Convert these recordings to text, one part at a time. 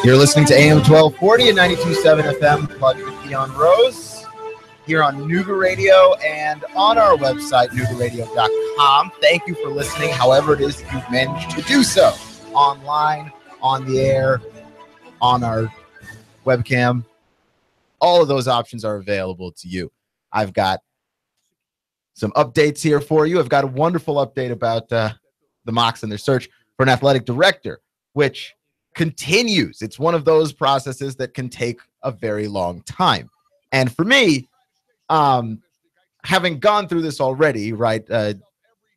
You're listening to AM 1240 and 92.7 FM, plugged with Keon Rose, here on Nooga Radio and on our website, noogaradio.com. Thank you for listening, however it is that you've managed to do so, online, on the air, on our webcam. All of those options are available to you. I've got some updates here for you. I've got a wonderful update about the Mocs and their search for an athletic director, which continues. It's one of those processes that can take a very long time. And for me, having gone through this already, right, the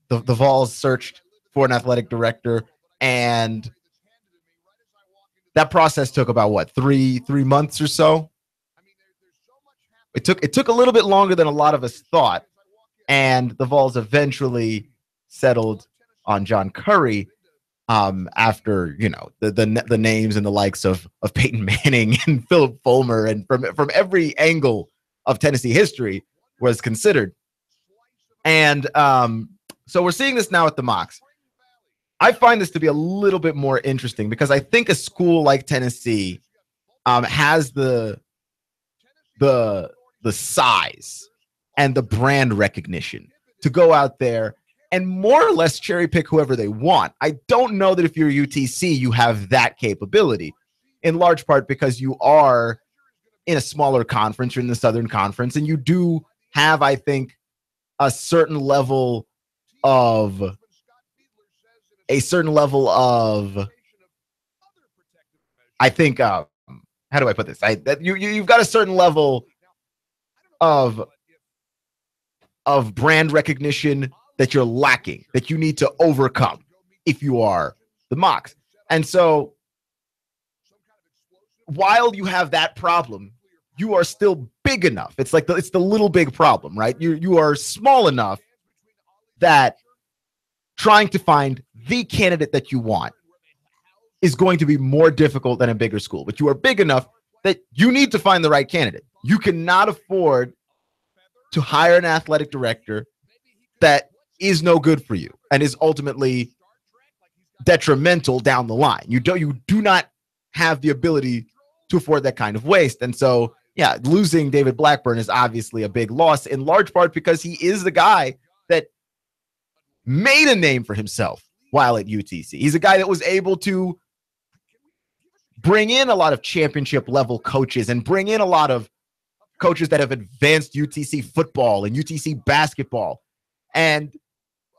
Vols searched for an athletic director, and that process took about, what, three months or so? It took a little bit longer than a lot of us thought, and the Vols eventually settled on John Curry after, you know, the names and the likes of Peyton Manning and Philip Fulmer, and from every angle of Tennessee history was considered. And so we're seeing this now at the Mocs. I find this to be a little bit more interesting because I think a school like Tennessee has the size and the brand recognition to go out there and more or less cherry pick whoever they want. I don't know that if you're UTC, you have that capability, in large part because you are in a smaller conference. You're in the Southern Conference, and you do have, I think, a certain level of I think, how do I put this? You've got a certain level of brand recognition that you're lacking, that you need to overcome if you are the Mocs. And so while you have that problem, you are still big enough. It's like it's the little big problem, right? You are small enough that trying to find the candidate that you want is going to be more difficult than a bigger school. But you are big enough that you need to find the right candidate. You cannot afford to hire an athletic director that is no good for you and is ultimately detrimental down the line. You do not have the ability to afford that kind of waste. And so, yeah, losing David Blackburn is obviously a big loss, in large part because he is the guy that made a name for himself while at UTC. He's a guy that was able to bring in a lot of championship level coaches and bring in a lot of coaches that have advanced UTC football and UTC basketball. And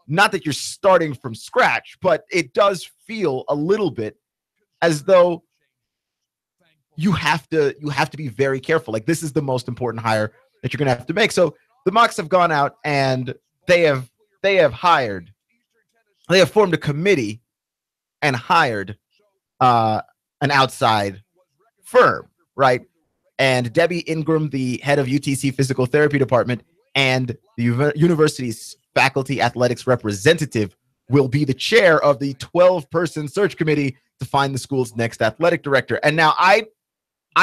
not that you're starting from scratch, but it does feel a little bit as though you have to be very careful. Like, this is the most important hire that you're going to have to make. So the Mocs have gone out and they have formed a committee and hired an outside firm, right? And Debbie Ingram, the head of UTC Physical Therapy Department, and the university's faculty athletics representative will be the chair of the 12-person search committee to find the school's next athletic director. And now I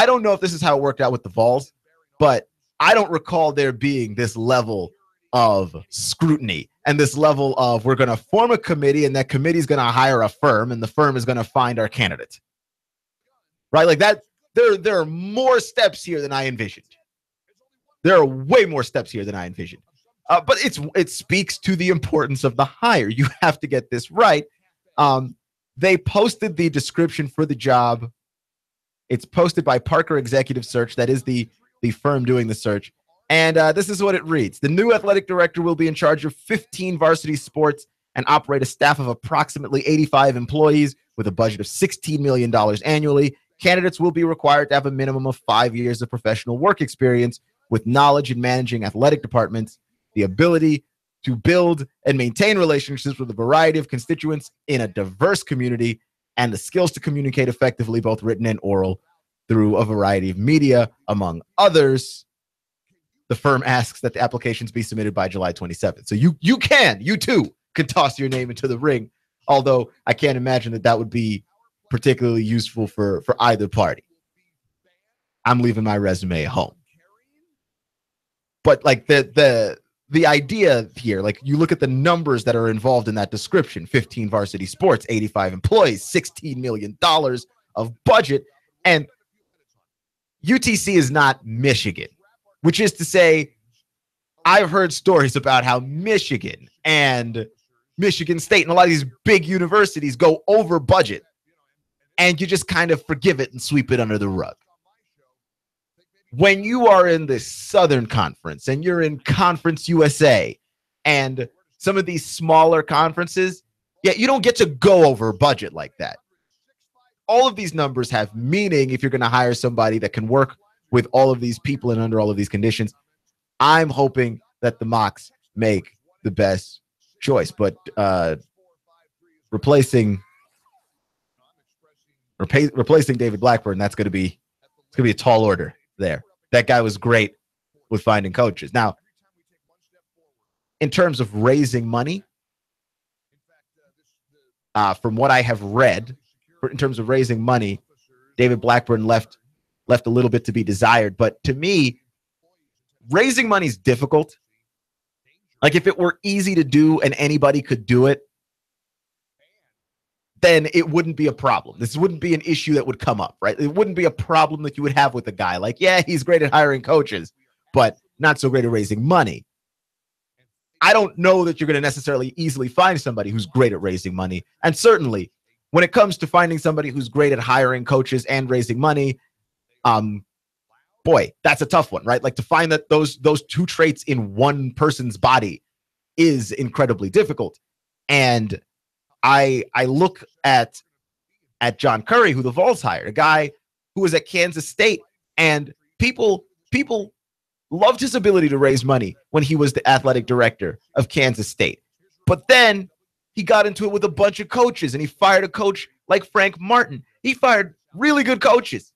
don't know if this is how it worked out with the Vols, but I don't recall there being this level of scrutiny and this level of, we're going to form a committee and that committee is going to hire a firm and the firm is going to find our candidate. Right? Like that. There are more steps here than I envisioned. There are way more steps here than I envisioned. But it speaks to the importance of the hire. You have to get this right. They posted the description for the job. It's posted by Parker Executive Search. That is the firm doing the search. And this is what it reads. The new athletic director will be in charge of 15 varsity sports and operate a staff of approximately 85 employees with a budget of $16 million annually. Candidates will be required to have a minimum of 5 years of professional work experience with knowledge in managing athletic departments, the ability to build and maintain relationships with a variety of constituents in a diverse community, and the skills to communicate effectively, both written and oral, through a variety of media, among others. The firm asks that the applications be submitted by July 27th. So you too can toss your name into the ring, although I can't imagine that would be particularly useful for either party. I'm leaving my resume at home. But like the idea here, like you look at the numbers that are involved in that description: 15 varsity sports, 85 employees, $16 million of budget. And UTC is not Michigan, which is to say, I've heard stories about how Michigan and Michigan State and a lot of these big universities go over budget, and you just kind of forgive it and sweep it under the rug. When you are in the Southern Conference and you're in Conference USA and some of these smaller conferences, yeah, you don't get to go over budget like that. All of these numbers have meaning if you're going to hire somebody that can work with all of these people and under all of these conditions. I'm hoping that the Mocs make the best choice, but replacing David Blackburn, it's going to be a tall order there. That guy was great with finding coaches. Now, in terms of raising money, from what I have read, in terms of raising money, David Blackburn left a little bit to be desired. But to me, raising money is difficult. Like, if it were easy to do and anybody could do it, then it wouldn't be a problem. This wouldn't be an issue that would come up, right? It wouldn't be a problem that you would have with a guy. Like, yeah, he's great at hiring coaches, but not so great at raising money. I don't know that you're going to necessarily easily find somebody who's great at raising money. And certainly, when it comes to finding somebody who's great at hiring coaches and raising money, boy, that's a tough one, right? Like, to find that those two traits in one person's body is incredibly difficult. And I look at John Curry, who the Vols hired, a guy who was at Kansas State, and people loved his ability to raise money when he was the athletic director of Kansas State. But then he got into it with a bunch of coaches, and he fired a coach like Frank Martin. He fired really good coaches,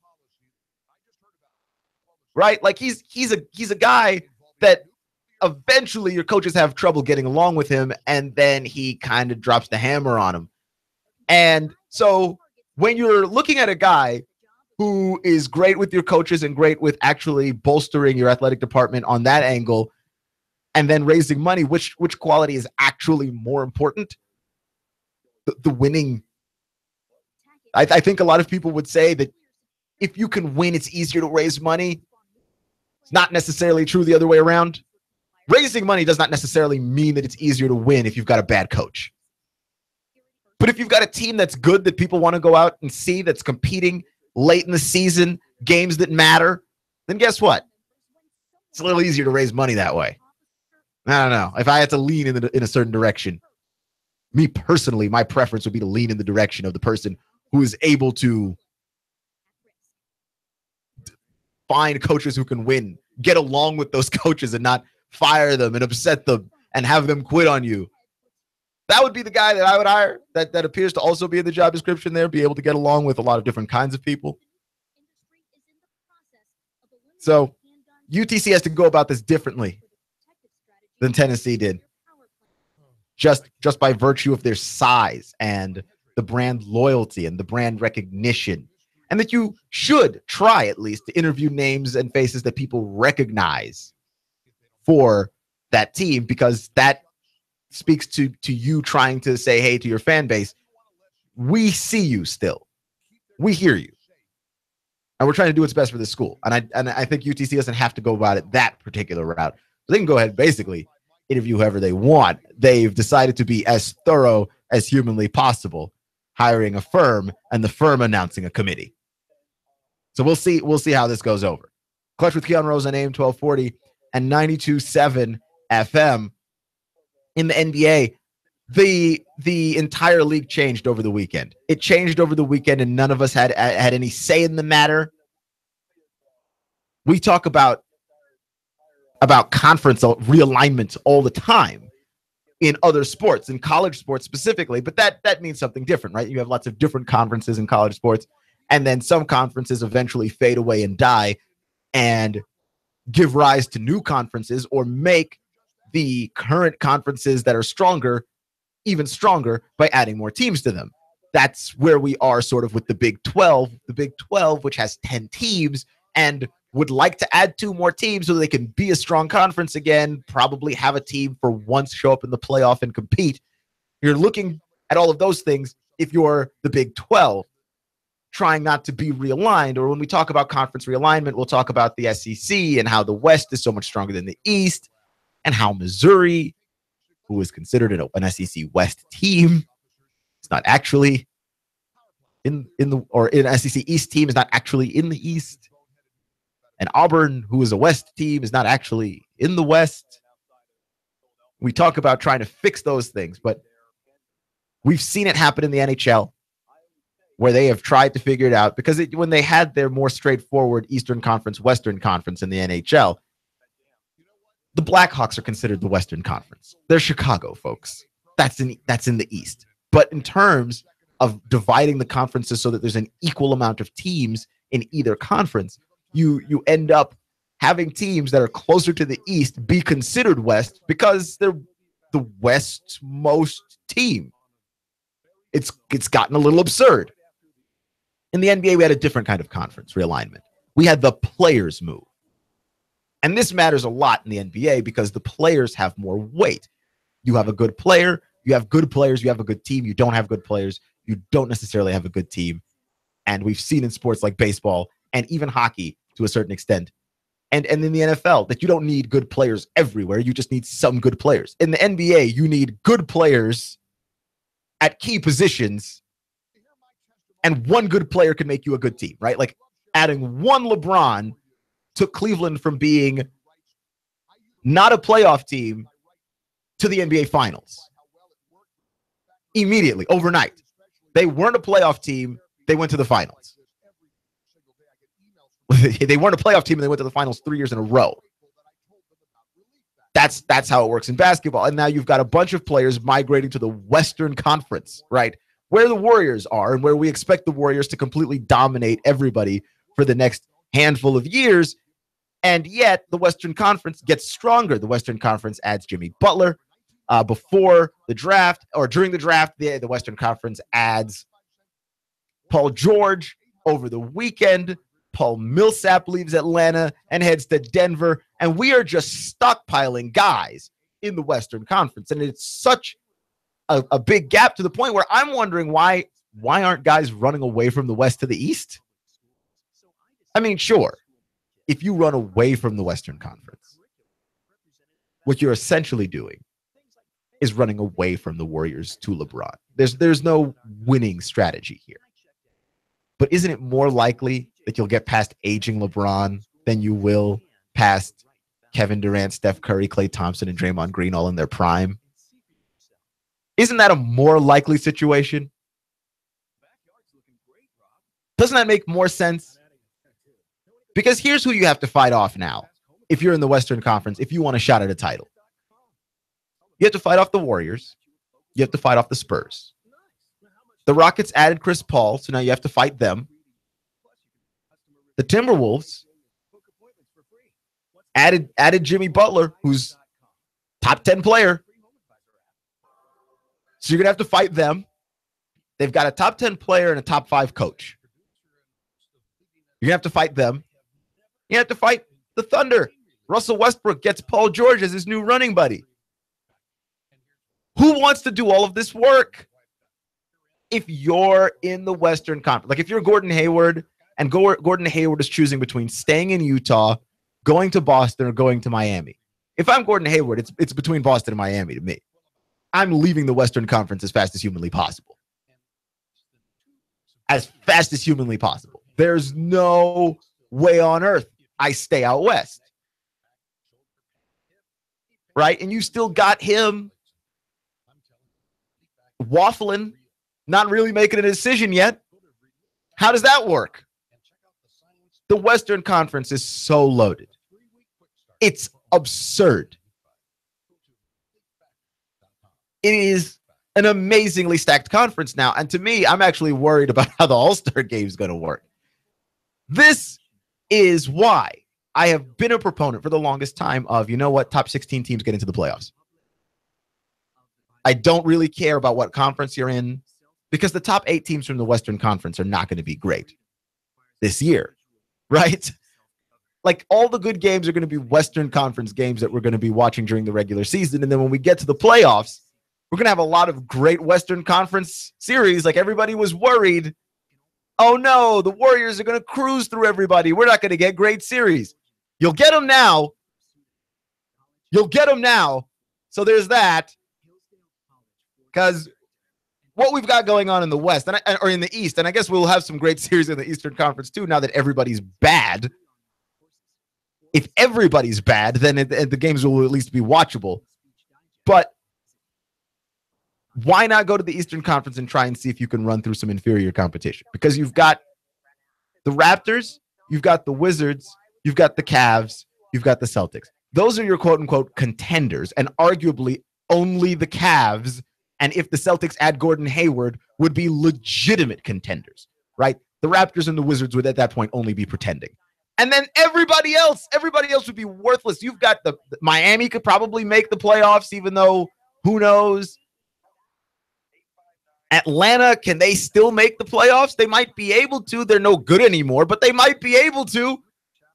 right? Like, he's a guy that eventually your coaches have trouble getting along with him, and then he kind of drops the hammer on him. And so when you're looking at a guy who is great with your coaches and great with actually bolstering your athletic department on that angle, and then raising money, which quality is actually more important? The winning. I think a lot of people would say that if you can win, it's easier to raise money. It's not necessarily true the other way around. Raising money does not necessarily mean that it's easier to win if you've got a bad coach. But if you've got a team that's good, that people want to go out and see, that's competing late in the season, games that matter, then guess what? It's a little easier to raise money that way. I don't know. If I had to lean in a certain direction, me personally, my preference would be to lean in the direction of the person who is able to find coaches who can win, get along with those coaches and not fire them and upset them and have them quit on you. That would be the guy that I would hire. That appears to also be in the job description there, be able to get along with a lot of different kinds of people. So UTC has to go about this differently than Tennessee did, just by virtue of their size and the brand loyalty and the brand recognition, and that you should try at least to interview names and faces that people recognize for that team, because that speaks to you trying to say, hey, to your fan base, we see you still, we hear you, and we're trying to do what's best for the school. And I think UTC doesn't have to go about it that particular route. They can go ahead and basically interview whoever they want. They've decided to be as thorough as humanly possible, hiring a firm and the firm announcing a committee. So we'll see how this goes over. Clutch with Keon Rose on AM 1240 and 92.7 FM. In the NBA, the entire league changed over the weekend. It changed over the weekend, and none of us had any say in the matter. We talk about conference realignment all the time in other sports, in college sports specifically, but that means something different, right? You have lots of different conferences in college sports, and then some conferences eventually fade away and die and give rise to new conferences, or make the current conferences that are stronger even stronger by adding more teams to them. That's where we are sort of with the Big 12. The Big 12, which has 10 teams and would like to add 2 more teams so they can be a strong conference again, probably have a team for once show up in the playoff and compete. You're looking at all of those things if you're the Big 12, trying not to be realigned, or when we talk about conference realignment, we'll talk about the SEC and how the West is so much stronger than the East, and how Missouri, who is considered an SEC West team, is not actually in an SEC East team is not actually in the East, and Auburn, who is a West team, is not actually in the West. We talk about trying to fix those things, but we've seen it happen in the NHL, where they have tried to figure it out, because when they had their more straightforward Eastern Conference, Western Conference in the NHL, the Blackhawks are considered the Western Conference. They're Chicago, folks. That's in the East. But in terms of dividing the conferences so that there's an equal amount of teams in either conference, you end up having teams that are closer to the East be considered West because they're the Westmost team. It's gotten a little absurd. In the NBA, we had a different kind of conference realignment. We had the players move. And this matters a lot in the NBA because the players have more weight. You have a good player, you have good players, you have a good team. You don't have good players, you don't necessarily have a good team. And we've seen in sports like baseball and even hockey to a certain extent, and in the NFL, that you don't need good players everywhere. You just need some good players. In the NBA, you need good players at key positions, and one good player can make you a good team, right? Like adding one LeBron took Cleveland from being not a playoff team to the NBA Finals. Immediately, overnight. They weren't a playoff team. They went to the finals. They weren't a playoff team and they went to the finals 3 years in a row. That's how it works in basketball. And now you've got a bunch of players migrating to the Western Conference, right? Where the Warriors are and where we expect the Warriors to completely dominate everybody for the next handful of years. And yet the Western Conference gets stronger. The Western Conference adds Jimmy Butler. Before the draft, or during the draft, the Western Conference adds Paul George. Over the weekend, Paul Millsap leaves Atlanta and heads to Denver. And we are just stockpiling guys in the Western Conference. And it's such a big gap to the point where I'm wondering why aren't guys running away from the West to the East? I mean, sure, if you run away from the Western Conference, what you're essentially doing is running away from the Warriors to LeBron. There's no winning strategy here. But isn't it more likely that you'll get past aging LeBron than you will past Kevin Durant, Steph Curry, Klay Thompson, and Draymond Green all in their prime? Isn't that a more likely situation? Doesn't that make more sense? Because here's who you have to fight off now. If you're in the Western Conference, if you want a shot at a title, you have to fight off the Warriors. You have to fight off the Spurs. The Rockets added Chris Paul, so now you have to fight them. The Timberwolves added Jimmy Butler, who's top 10 player. So you're going to have to fight them. They've got a top 10 player and a top 5 coach. You're going to have to fight them. You have to fight the Thunder. Russell Westbrook gets Paul George as his new running buddy. Who wants to do all of this work? If you're in the Western Conference, like if you're Gordon Hayward, and Gordon Hayward is choosing between staying in Utah, going to Boston, or going to Miami. If I'm Gordon Hayward, it's between Boston and Miami to me. I'm leaving the Western Conference as fast as humanly possible. As fast as humanly possible. There's no way on earth I stay out west. Right? And you still got him waffling, not really making a decision yet. How does that work? The Western Conference is so loaded. It's absurd. It is an amazingly stacked conference now. And to me, I'm actually worried about how the All-Star game is going to work. This is why I have been a proponent for the longest time of, you know what, top 16 teams get into the playoffs. I don't really care about what conference you're in because the top 8 teams from the Western Conference are not going to be great this year, right? Like all the good games are going to be Western Conference games that we're going to be watching during the regular season. And then when we get to the playoffs, we're going to have a lot of great Western Conference series. Like everybody was worried oh no, the Warriors are going to cruise through everybody. We're not going to get great series. You'll get them now. You'll get them now. So there's that. Because what we've got going on in the West or in the East, and I guess we'll have some great series in the Eastern Conference too, now that everybody's bad. If everybody's bad, then the games will at least be watchable. But why not go to the Eastern Conference and try and see if you can run through some inferior competition? Because you've got the Raptors, you've got the Wizards, you've got the Cavs, you've got the Celtics. Those are your quote-unquote contenders, and arguably only the Cavs, and if the Celtics add Gordon Hayward, would be legitimate contenders, right? The Raptors and the Wizards would at that point only be pretending. And then everybody else would be worthless. You've got the Miami could probably make the playoffs, even though who knows? Atlanta, can they still make the playoffs? They might be able to. They're no good anymore, but they might be able to.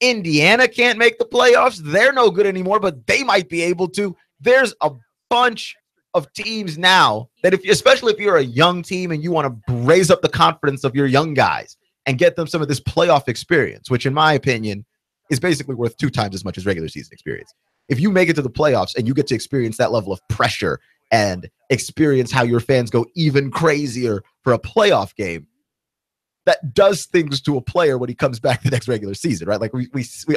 Indiana can't make the playoffs. They're no good anymore, but they might be able to. There's a bunch of teams now that especially if you're a young team and you want to raise up the confidence of your young guys and get them some of this playoff experience, which in my opinion is basically worth 2 times as much as regular season experience. If you make it to the playoffs and you get to experience that level of pressure and experience how your fans go even crazier for a playoff game, that does things to a player when he comes back the next regular season, right? Like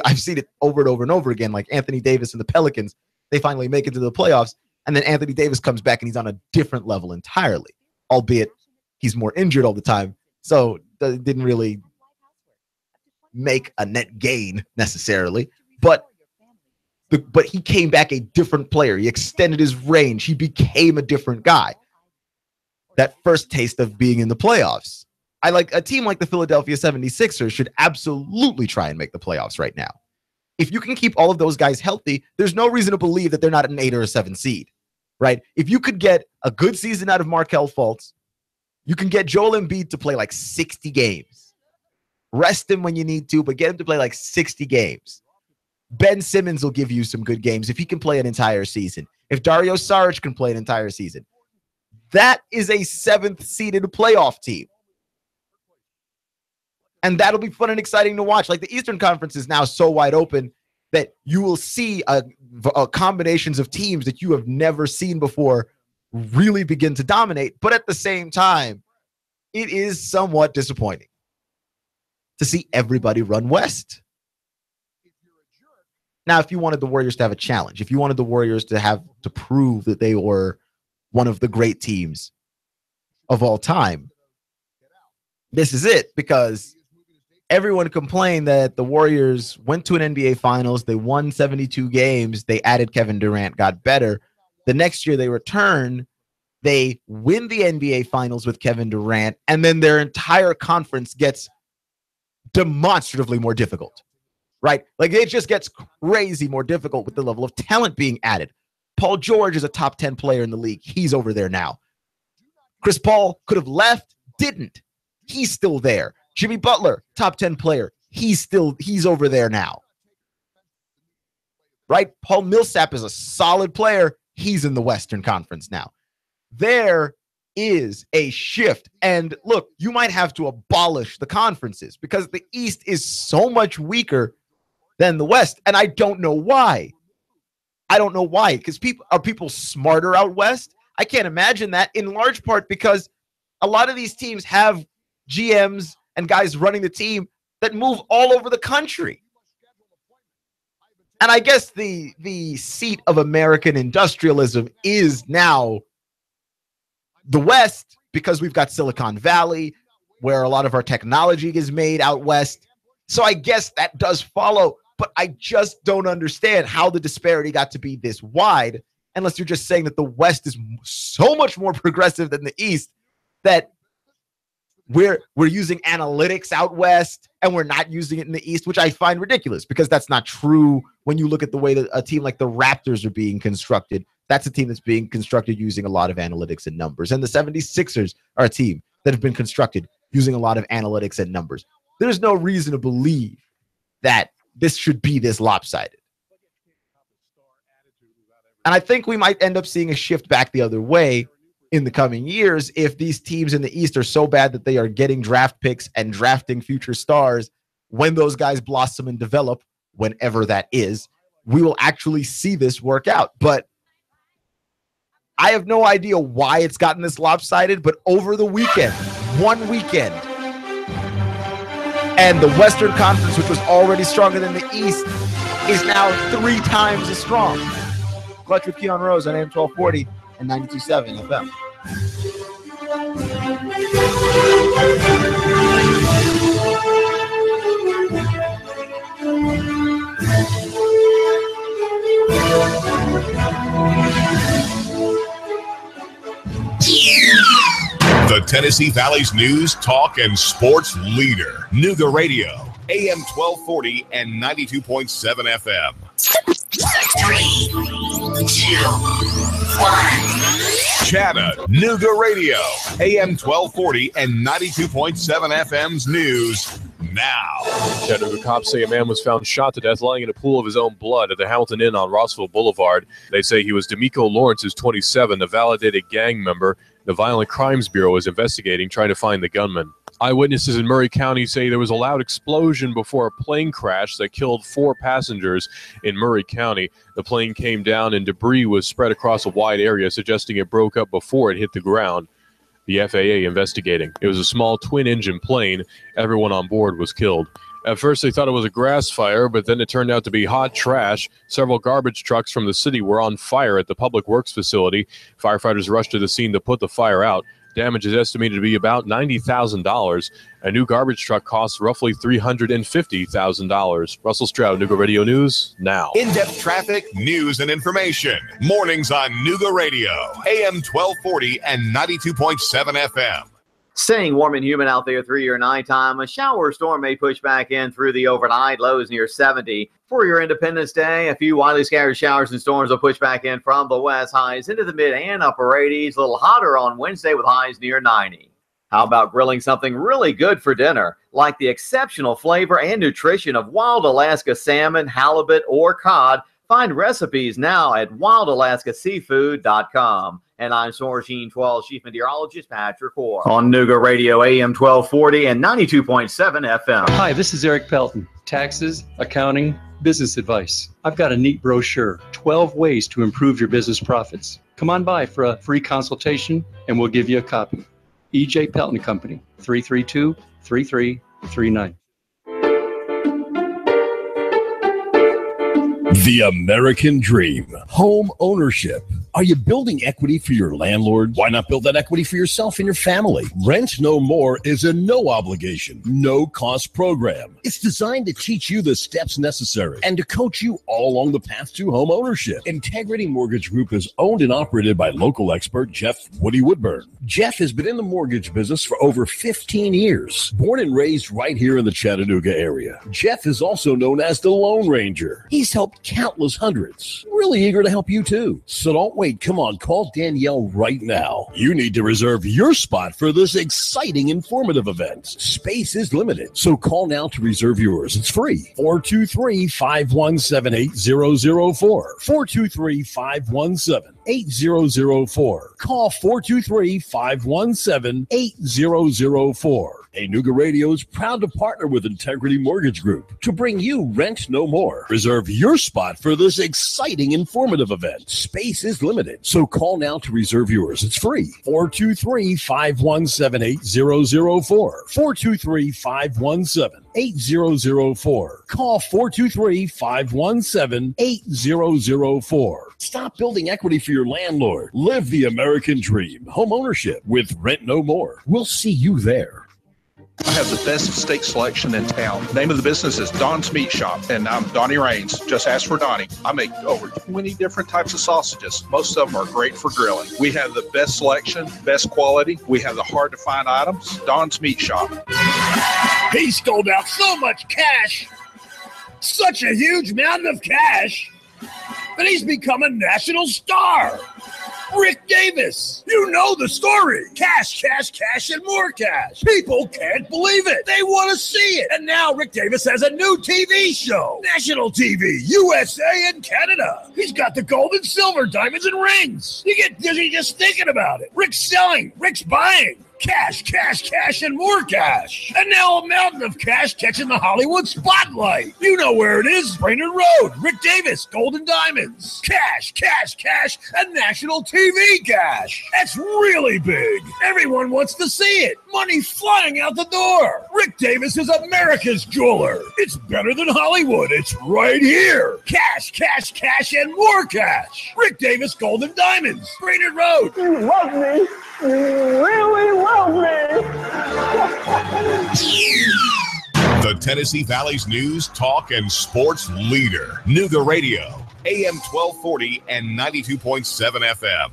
I've seen it over and over and over again. Like Anthony Davis and the Pelicans, they finally make it to the playoffs, and then Anthony Davis comes back and he's on a different level entirely, albeit he's more injured all the time, so it didn't really make a net gain necessarily. But he came back a different player. He extended his range. He became a different guy. That first taste of being in the playoffs. I like a team like the Philadelphia 76ers should absolutely try and make the playoffs right now. If you can keep all of those guys healthy, there's no reason to believe that they're not an 8 or a 7 seed, right? If you could get a good season out of Markelle Fultz, you can get Joel Embiid to play like 60 games. Rest him when you need to, but get him to play like 60 games. Ben Simmons will give you some good games if he can play an entire season. If Dario Saric can play an entire season. That is a 7th seeded playoff team. And that'll be fun and exciting to watch. Like the Eastern Conference is now so wide open that you will see combinations of teams that you have never seen before really begin to dominate. But at the same time, it is somewhat disappointing to see everybody run west. Now, if you wanted the Warriors to have a challenge, if you wanted the Warriors to prove that they were one of the great teams of all time, this is it, because everyone complained that the Warriors went to an NBA Finals. They won 72 games. They added Kevin Durant, got better. The next year they return. They win the NBA Finals with Kevin Durant, and then their entire conference gets demonstratively more difficult, right? Like it just gets crazy more difficult with the level of talent being added. Paul George is a top 10 player in the league. He's over there now. Chris Paul could have left, didn't. He's still there. Jimmy Butler, top 10 player. He's over there now. Right? Paul Millsap is a solid player. He's in the Western Conference now. There is a shift. And look, you might have to abolish the conferences because the East is so much weaker than the West. And I don't know why. Because people smarter out West? I can't imagine that, in large part because a lot of these teams have GMs and guys running the team that move all over the country. And I guess the seat of American industrialism is now the West, because we've got Silicon Valley, where a lot of our technology is made out West. So I guess that does follow, but I just don't understand how the disparity got to be this wide, unless you're just saying that the West is so much more progressive than the East that we're using analytics out West and we're not using it in the East, which I find ridiculous because that's not true when you look at the way that a team like the Raptors are being constructed. That's a team that's being constructed using a lot of analytics and numbers. And the 76ers are a team that have been constructed using a lot of analytics and numbers. There's no reason to believe that this should be this lopsided. And I think we might end up seeing a shift back the other way in the coming years if these teams in the East are so bad that they are getting draft picks and drafting future stars. When those guys blossom and develop, whenever that is, we will actually see this work out. But I have no idea why it's gotten this lopsided, but over the weekend, one weekend, and the Western Conference, which was already stronger than the East, is now 3 times as strong. Clutch with Keon Rose on AM 1240 and 92.7 FM. The Tennessee Valley's news, talk, and sports leader. Nooga Radio, AM 1240 and 92.7 FM. 3, 2, 1. Chattanooga Radio, AM 1240 and 92.7 FM's news now. Chattanooga cops say a man was found shot to death lying in a pool of his own blood at the Hamilton Inn on Rossville Boulevard. They say he was D'Amico Lawrence, who's 27, a validated gang member. The Violent Crimes Bureau is investigating, trying to find the gunman. Eyewitnesses in Murray County say there was a loud explosion before a plane crash that killed 4 passengers in Murray County. The plane came down and debris was spread across a wide area, suggesting it broke up before it hit the ground. The FAA investigating. It was a small twin-engine plane. Everyone on board was killed. At first, they thought it was a grass fire, but then it turned out to be hot trash. Several garbage trucks from the city were on fire at the Public Works facility. Firefighters rushed to the scene to put the fire out. Damage is estimated to be about $90,000. A new garbage truck costs roughly $350,000. Russell Stroud, Nooga Radio News, now. In-depth traffic, news, and information. Mornings on Nooga Radio, AM 1240 and 92.7 FM. Staying warm and humid out there through your nighttime. A shower or storm may push back in through the overnight. Lows near 70. For your Independence Day, a few widely scattered showers and storms will push back in from the west. Highs into the mid and upper 80s. A little hotter on Wednesday with highs near 90. How about grilling something really good for dinner, like the exceptional flavor and nutrition of wild Alaska salmon, halibut, or cod? Find recipes now at wildalaskaseafood.com. And I'm Sourcine 12 Chief Meteorologist Patrick Orr on Nooga Radio AM 1240 and 92.7 FM. Hi, this is Eric Pelton. Taxes, accounting, business advice. I've got a neat brochure, 12 ways to improve your business profits. Come on by for a free consultation and we'll give you a copy. E.J. Pelton Company, 332-3339. The American dream. Home ownership. Are you building equity for your landlord? Why not build that equity for yourself and your family? Rent No More is a no obligation, no cost program. It's designed to teach you the steps necessary and to coach you all along the path to home ownership. Integrity Mortgage Group is owned and operated by local expert Jeff Woody Woodburn. Jeff has been in the mortgage business for over 15 years. Born and raised right here in the Chattanooga area. Jeff is also known as the Lone Ranger. He's helped countless hundreds. Really eager to help you too. So don't wait. Come on, call Danielle right now. You need to reserve your spot for this exciting, informative event. Space is limited, so call now to reserve yours. It's free. 423-517-8004. 423-517-8004. Call 423-517-8004. Hey, Nooga Radio is proud to partner with Integrity Mortgage Group to bring you Rent No More. Reserve your spot for this exciting, informative event. Space is limited, so call now to reserve yours. It's free. 423-517-8004. 423-517-8004. Call 423-517-8004. Stop building equity for your landlord. Live the American dream. Home ownership with Rent No More. We'll see you there. I have the best steak selection in town. Name of the business is Don's Meat Shop, and I'm Donnie Raines. Just ask for Donnie. I make over 20 different types of sausages. Most of them are great for grilling. We have the best selection, best quality. We have the hard-to-find items. Don's Meat Shop. He stole out so much cash, such a huge mountain of cash, that he's become a national star. Rick Davis. You know the story. Cash, cash, cash, and more cash. People can't believe it. They want to see it. And now Rick Davis has a new TV show. National TV, USA and Canada. He's got the gold and silver, diamonds and rings. You get dizzy just thinking about it. Rick's selling. Rick's buying. Cash, cash, cash, and more cash. And now a mountain of cash catching the Hollywood spotlight. You know where it is. Brainerd Road. Rick Davis, Gold and Diamonds. Cash, cash, cash, and national TV cash. That's really big. Everyone wants to see it. Money flying out the door. Rick Davis is America's jeweler. It's better than Hollywood. It's right here. Cash, cash, cash, and more cash. Rick Davis, Gold and Diamonds. Brainerd Road. You love me. You really love me. The Tennessee Valley's news, talk, and sports leader. Nooga Radio, AM 1240 and 92.7 FM.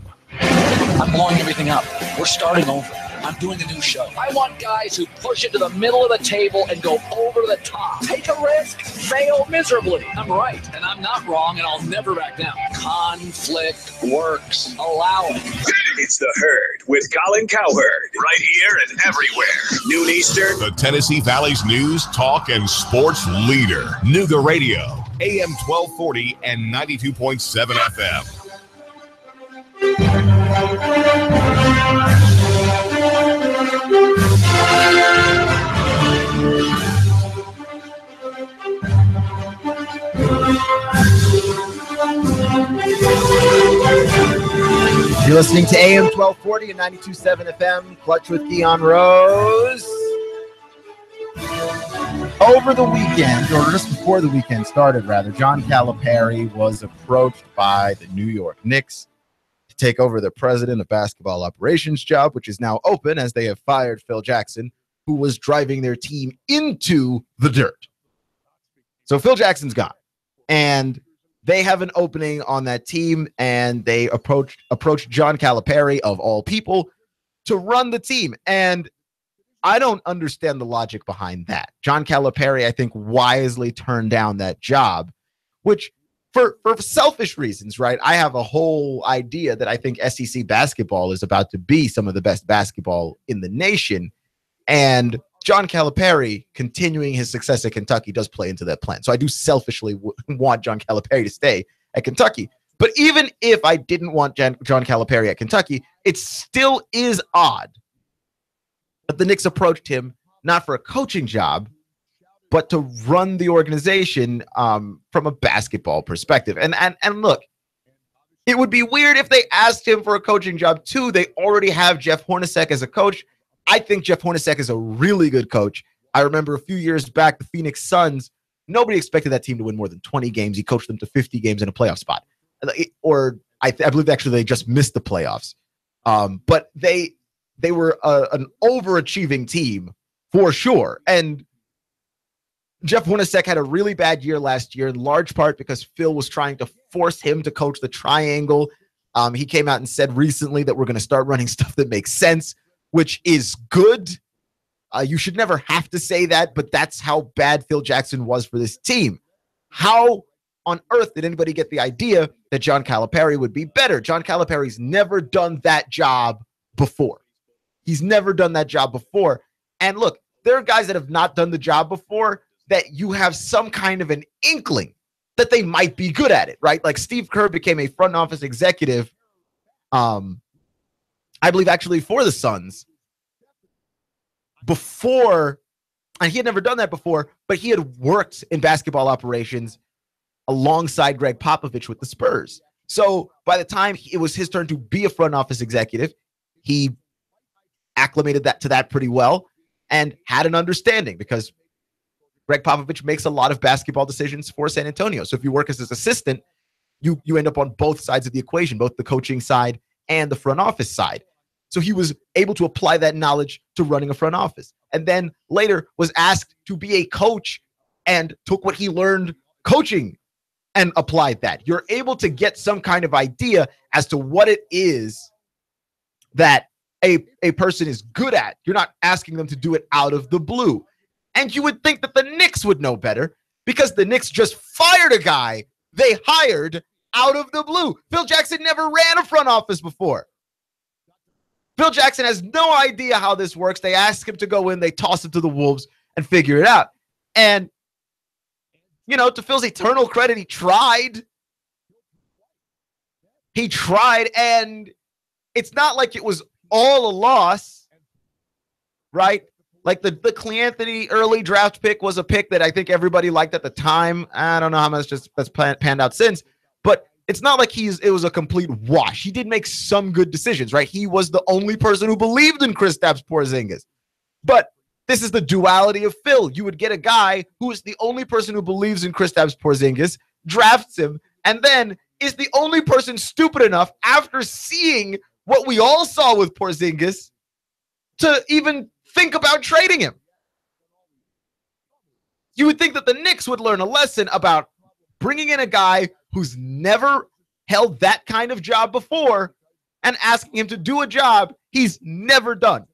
I'm blowing everything up. We're starting over. I'm doing a new show. I want guys who push it to the middle of the table and go over the top. Take a risk, fail miserably. I'm right, and I'm not wrong, and I'll never back down. Conflict works. Allow it. It's The Herd with Colin Cowherd. Right here and everywhere. Noon Eastern. The Tennessee Valley's news, talk, and sports leader. Nooga Radio, AM 1240 and 92.7 FM. You're listening to AM 1240 and 92.7 FM, Clutch with Keon Rose. Over the weekend, or just before the weekend started, rather, John Calipari was approached by the New York Knicks to take over the president of basketball operations job, which is now open as they have fired Phil Jackson, who was driving their team into the dirt. So Phil Jackson's gone, and they have an opening on that team, and they approached John Calipari, of all people, to run the team. And I don't understand the logic behind that. John Calipari, I think, wisely turned down that job, which for selfish reasons, right? I have a whole idea that I think SEC basketball is about to be some of the best basketball in the nation. And John Calipari continuing his success at Kentucky does play into that plan. So I do selfishly want John Calipari to stay at Kentucky. But even if I didn't want John Calipari at Kentucky, it still is odd that the Knicks approached him not for a coaching job, but to run the organization from a basketball perspective. And look, it would be weird if they asked him for a coaching job too. They already have Jeff Hornacek as a coach. I think Jeff Hornacek is a really good coach. I remember a few years back, the Phoenix Suns, nobody expected that team to win more than 20 games. He coached them to 50 games in a playoff spot. Or I believe actually they just missed the playoffs. But they were an overachieving team for sure. And Jeff Hornacek had a really bad year last year, in large part because Phil was trying to force him to coach the triangle. He came out and said recently that we're going to start running stuff that makes sense, which is good. You should never have to say that, but that's how bad Phil Jackson was for this team. How on earth did anybody get the idea that John Calipari would be better? John Calipari's never done that job before. He's never done that job before. And look, there are guys that have not done the job before that you have some kind of an inkling that they might be good at it, right? Like Steve Kerr became a front office executive, I believe actually for the Suns before, and he had never done that before, but he had worked in basketball operations alongside Greg Popovich with the Spurs. So by the time it was his turn to be a front office executive, he acclimated to that pretty well and had an understanding because Greg Popovich makes a lot of basketball decisions for San Antonio. So if you work as his assistant, you end up on both sides of the equation, both the coaching side and the front office side. So he was able to apply that knowledge to running a front office. And then later was asked to be a coach and took what he learned coaching and applied that. You're able to get some kind of idea as to what it is that a person is good at. You're not asking them to do it out of the blue. And you would think that the Knicks would know better because the Knicks just fired a guy they hired out of the blue. Phil Jackson never ran a front office before. Phil Jackson has no idea how this works. They ask him to go in, they toss it to the Wolves and figure it out. And, you know, to Phil's eternal credit, he tried. He tried, and it's not like it was all a loss, right? Like the Cleanthony early draft pick was a pick that I think everybody liked at the time. I don't know how much that's panned out since, but it's not like it was a complete wash. He did make some good decisions, right? He was the only person who believed in Kristaps Porzingis. But this is the duality of Phil. You would get a guy who is the only person who believes in Kristaps Porzingis, drafts him, and then is the only person stupid enough after seeing what we all saw with Porzingis to even think about trading him. You would think that the Knicks would learn a lesson about bringing in a guy who's never held that kind of job before and asking him to do a job he's never done.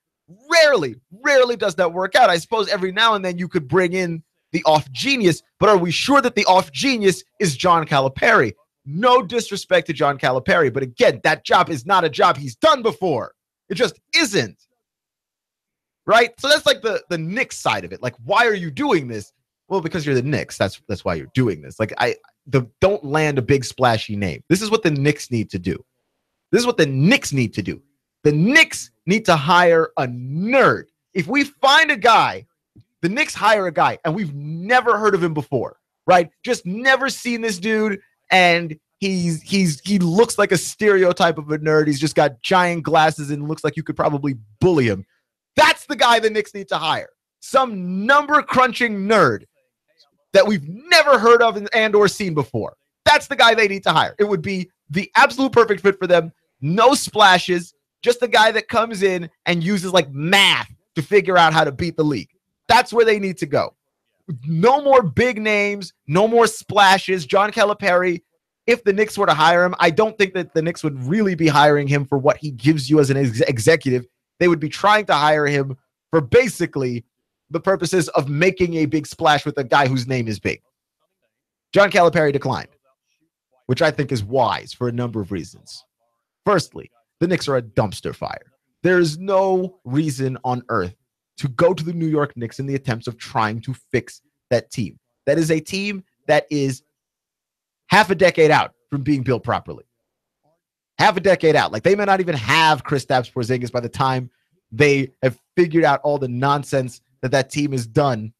Rarely does that work out. I suppose every now and then you could bring in the off genius, but are we sure that the off genius is John Calipari? No disrespect to John Calipari, but again, that job is not a job he's done before. It just isn't. Right? So that's like the Knicks side of it. Like, why are you doing this? Well, because you're the Knicks. That's why you're doing this. Like, don't land a big splashy name. This is what the Knicks need to do. This is what the Knicks need to do. The Knicks need to hire a nerd. If we find a guy, the Knicks hire a guy, and we've never heard of him before, right? Just never seen this dude, and he looks like a stereotype of a nerd. He's just got giant glasses and looks like you could probably bully him. That's the guy the Knicks need to hire. Some number-crunching nerd that we've never heard of and or seen before. That's the guy they need to hire. It would be the absolute perfect fit for them. No splashes. Just a guy that comes in and uses like math to figure out how to beat the league. That's where they need to go. No more big names. No more splashes. John Calipari, if the Knicks were to hire him, I don't think that the Knicks would really be hiring him for what he gives you as an executive. They would be trying to hire him for basically the purposes of making a big splash with a guy whose name is big. John Calipari declined, which I think is wise for a number of reasons. Firstly, the Knicks are a dumpster fire. There is no reason on earth to go to the New York Knicks in the attempts of trying to fix that team. That is a team that is half a decade out from being built properly. Half a decade out. Like, they may not even have Kristaps Porzingis by the time they have figured out all the nonsense that team has done,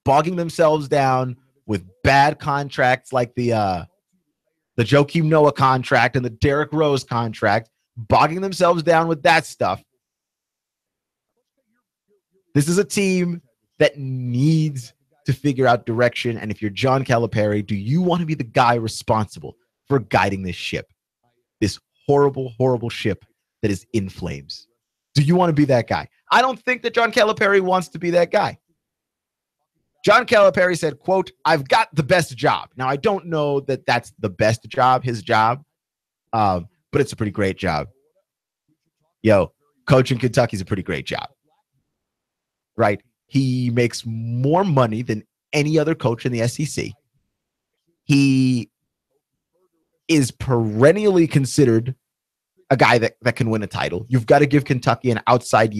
bogging themselves down with bad contracts like the Joakim Noah contract and the Derrick Rose contract, bogging themselves down with that stuff. This is a team that needs to figure out direction. And if you're John Calipari, do you want to be the guy responsible for guiding this ship? This horrible, horrible ship that is in flames. Do you want to be that guy? I don't think that John Calipari wants to be that guy. John Calipari said, quote, "I've got the best job." Now, I don't know that that's the best job, his job, but it's a pretty great job. Yo, coaching Kentucky is a pretty great job, right? He makes more money than any other coach in the SEC. He is perennially considered a guy that can win a title. You've got to give Kentucky an outside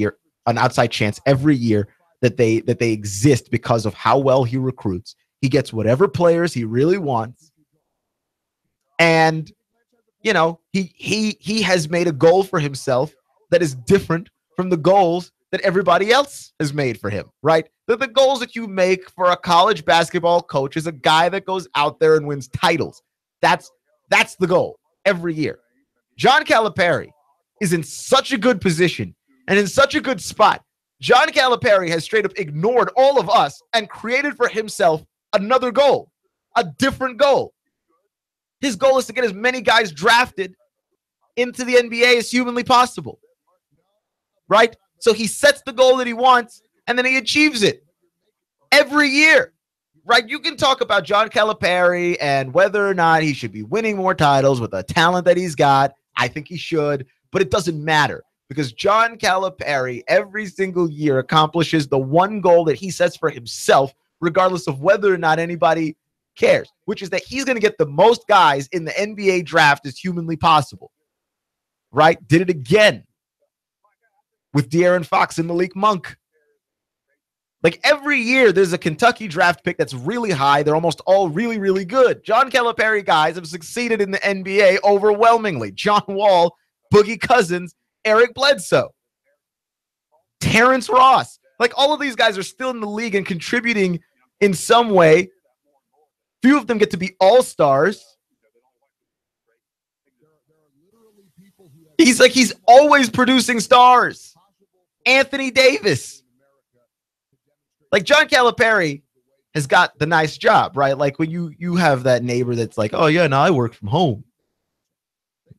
chance every year that they exist because of how well he recruits. He gets whatever players he really wants. And, you know, he has made a goal for himself that is different from the goals that everybody else has made for him, right? The goals that you make for a college basketball coach is a guy that goes out there and wins titles. That's the goal every year. John Calipari is in such a good position and in such a good spot. John Calipari has straight up ignored all of us and created for himself another goal, a different goal. His goal is to get as many guys drafted into the NBA as humanly possible, right? So he sets the goal that he wants, and then he achieves it every year, right? You can talk about John Calipari and whether or not he should be winning more titles with the talent that he's got. I think he should, but it doesn't matter because John Calipari every single year accomplishes the one goal that he sets for himself, regardless of whether or not anybody cares, which is that he's going to get the most guys in the NBA draft as humanly possible. Right? Did it again with De'Aaron Fox and Malik Monk. Like every year, there's a Kentucky draft pick that's really high. They're almost all really, really good. John Calipari guys have succeeded in the NBA overwhelmingly. John Wall, Boogie Cousins, Eric Bledsoe, Terrence Ross. Like all of these guys are still in the league and contributing in some way. Few of them get to be all-stars. He's always producing stars. Anthony Davis. Like John Calipari has got the nice job, right? Like when you have that neighbor that's like, oh yeah, no, I work from home.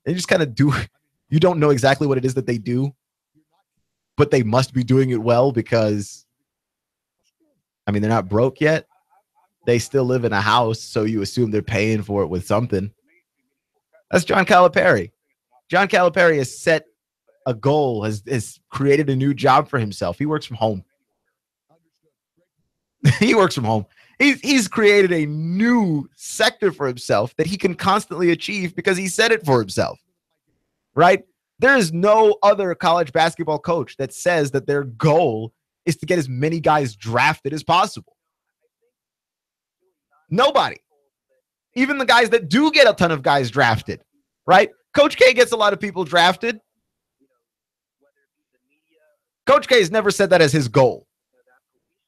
They just kind of do. You don't know exactly what it is that they do, but they must be doing it well because, I mean, they're not broke yet. They still live in a house, so you assume they're paying for it with something. That's John Calipari. John Calipari has set a goal, has created a new job for himself. He works from home. He works from home. He's created a new sector for himself that he can constantly achieve because he set it for himself, right? There is no other college basketball coach that says that their goal is to get as many guys drafted as possible. Nobody. Even the guys that do get a ton of guys drafted, right? Coach K gets a lot of people drafted. Coach K has never said that as his goal.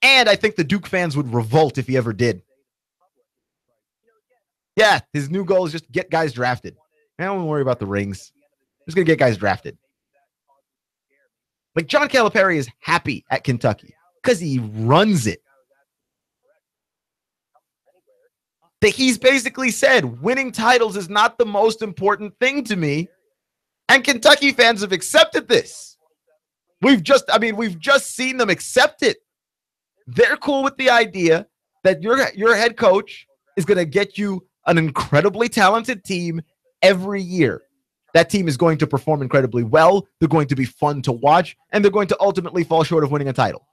And I think the Duke fans would revolt if he ever did. Yeah, his new goal is just get guys drafted. I don't worry about the rings. Just going to get guys drafted. Like John Calipari is happy at Kentucky because he runs it. That he's basically said winning titles is not the most important thing to me. And Kentucky fans have accepted this. We've just seen them accept it. They're cool with the idea that your head coach is going to get you an incredibly talented team every year. That team is going to perform incredibly well. They're going to be fun to watch, and they're going to ultimately fall short of winning a title.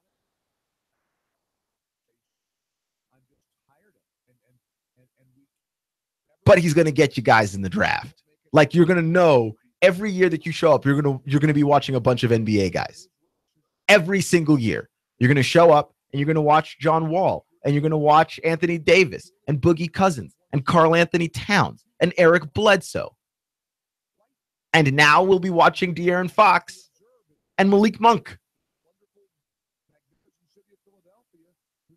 But he's going to get you guys in the draft. Like you're going to know every year that you show up, you're going to be watching a bunch of NBA guys. Every single year, you're going to show up. And you're going to watch John Wall, and you're going to watch Anthony Davis, and Boogie Cousins, and Karl Anthony Towns, and Eric Bledsoe. And now we'll be watching De'Aaron Fox and Malik Monk.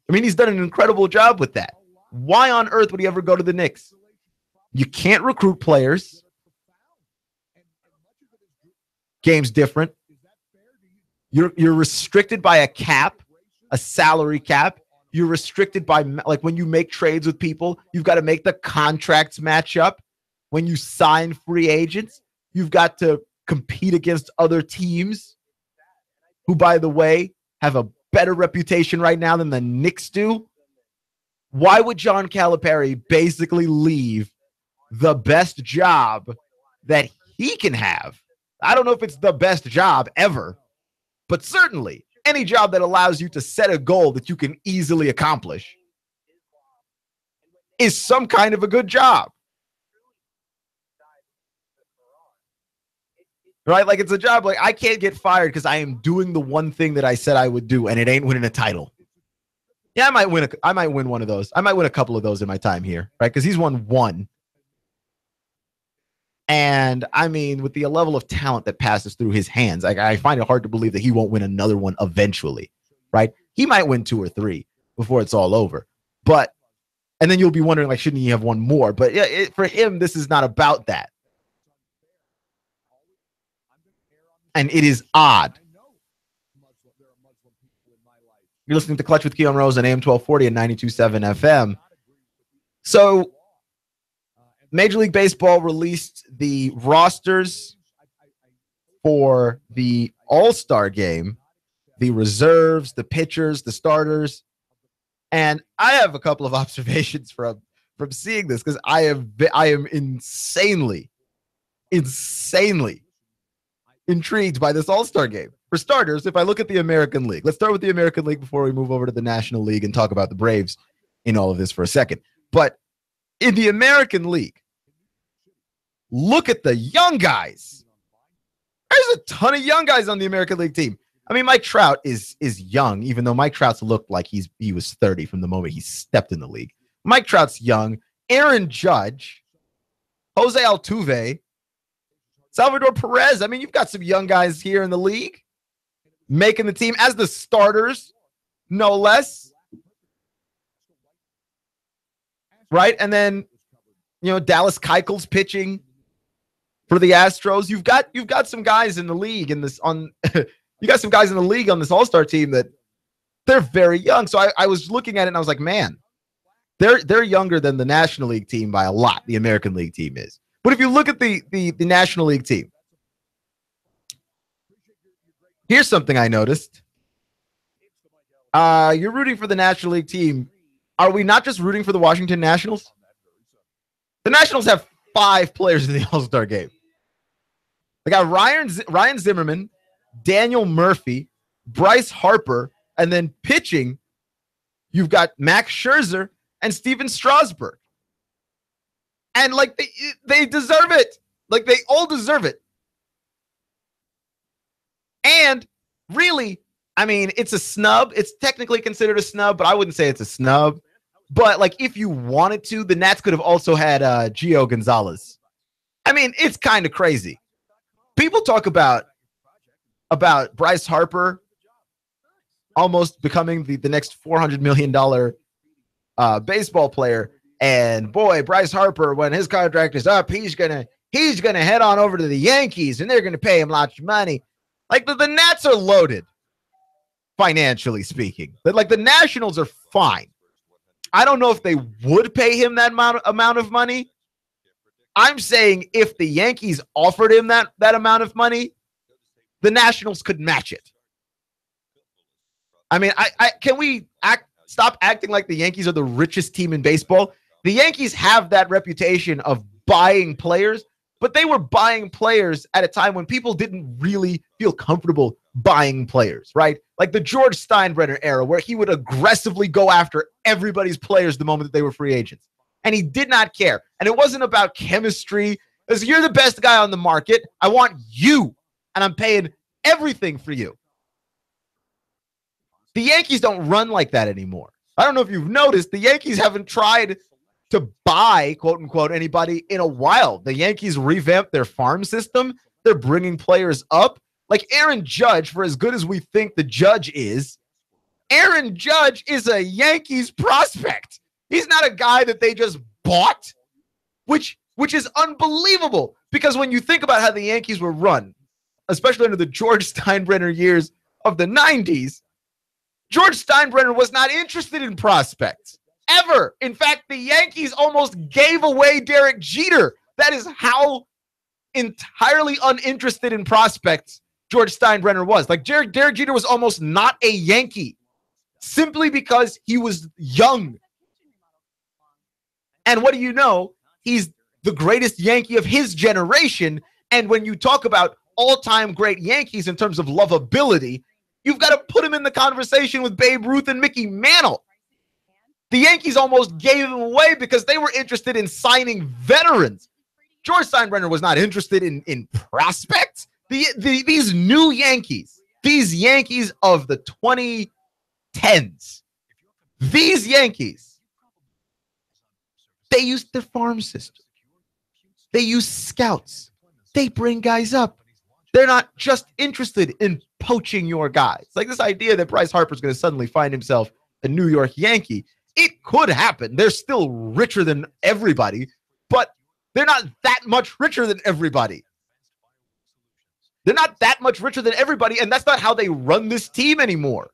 I mean, he's done an incredible job with that. Why on earth would he ever go to the Knicks? You can't recruit players. Game's different. You're restricted by a cap. A salary cap. You're restricted by, like when you make trades with people, you've got to make the contracts match up. When you sign free agents, you've got to compete against other teams who, by the way, have a better reputation right now than the Knicks do. Why would John Calipari basically leave the best job that he can have? I don't know if it's the best job ever, but certainly any job that allows you to set a goal that you can easily accomplish is some kind of a good job. Right? Like it's a job like I can't get fired because I am doing the one thing that I said I would do, and it ain't winning a title. Yeah, I might win one of those. I might win a couple of those in my time here, right? Because he's won one. And I mean, with the level of talent that passes through his hands, I find it hard to believe that he won't win another one eventually, right? He might win 2 or 3 before it's all over. But, and then you'll be wondering, like, shouldn't he have won more? But yeah, for him, this is not about that. And it is odd. You're listening to Clutch with Keon Rose on AM 1240 and 92.7 FM. So, Major League Baseball released the rosters for the All-Star game, the reserves, the pitchers, the starters. And I have a couple of observations from seeing this because I am insanely intrigued by this All-Star game. For starters, if I look at the American League, let's start with the American League before we move over to the National League and talk about the Braves in all of this for a second. But in the American League, look at the young guys. There's a ton of young guys on the American League team. I mean, Mike Trout is young, even though Mike Trout's looked like he was 30 from the moment he stepped in the league. Mike Trout's young. Aaron Judge, Jose Altuve, Salvador Perez. I mean, you've got some young guys here in the league making the team as the starters, no less. Right? And then, Dallas Keuchel's pitching for the Astros. You've got some guys in the league you got some guys in the league on this All-Star team that they're very young. So I was looking at it and I was like, man, they're younger than the National League team by a lot. The American League team is. But if you look at the National League team, here's something I noticed. You're rooting for the National League team. Are we not just rooting for the Washington Nationals? The Nationals have 5 players in the All-Star game. They got Ryan Zimmerman, Daniel Murphy, Bryce Harper, and then pitching, you've got Max Scherzer and Steven Strasburg. And they deserve it. They all deserve it. And really, I mean, it's a snub. It's technically considered a snub, but I wouldn't say it's a snub. But if you wanted to, the Nats could have also had Gio Gonzalez. I mean, it's kind of crazy. People talk about Bryce Harper almost becoming the next $400 million baseball player. And boy, Bryce Harper, when his contract is up, he's gonna head on over to the Yankees, and they're gonna pay him lots of money. The Nats are loaded, financially speaking. But the Nationals are fine. I don't know if they would pay him that amount of money. I'm saying if the Yankees offered him that amount of money, the Nationals could match it. I mean, can we stop acting like the Yankees are the richest team in baseball? The Yankees have that reputation of buying players, but they were buying players at a time when people didn't really feel comfortable buying players, right? Like the George Steinbrenner era, where he would aggressively go after everybody's players the moment that they were free agents. And he did not care. And it wasn't about chemistry. It was, you're the best guy on the market. I want you, and I'm paying everything for you. The Yankees don't run like that anymore. I don't know if you've noticed, the Yankees haven't tried to buy, quote unquote, anybody in a while. The Yankees revamped their farm system. They're bringing players up. Like Aaron Judge, for as good as we think the Judge is, Aaron Judge is a Yankees prospect. He's not a guy that they just bought, which is unbelievable. Because when you think about how the Yankees were run, especially under the George Steinbrenner years of the 90s, George Steinbrenner was not interested in prospects. Ever. In fact, the Yankees almost gave away Derek Jeter. That is how entirely uninterested in prospects George Steinbrenner was. Derek Jeter was almost not a Yankee simply because he was young. And what do you know? He's the greatest Yankee of his generation. And when you talk about all-time great Yankees in terms of lovability, you've got to put him in the conversation with Babe Ruth and Mickey Mantle. The Yankees almost gave him away because they were interested in signing veterans. George Steinbrenner was not interested in prospects. These new Yankees, these Yankees of the 2010s, these Yankees, they use their farm system. They use scouts. They bring guys up. They're not just interested in poaching your guys. Like this idea that Bryce Harper's going to suddenly find himself a New York Yankee. It could happen. They're still richer than everybody, but they're not that much richer than everybody. They're not that much richer than everybody, and that's not how they run this team anymore.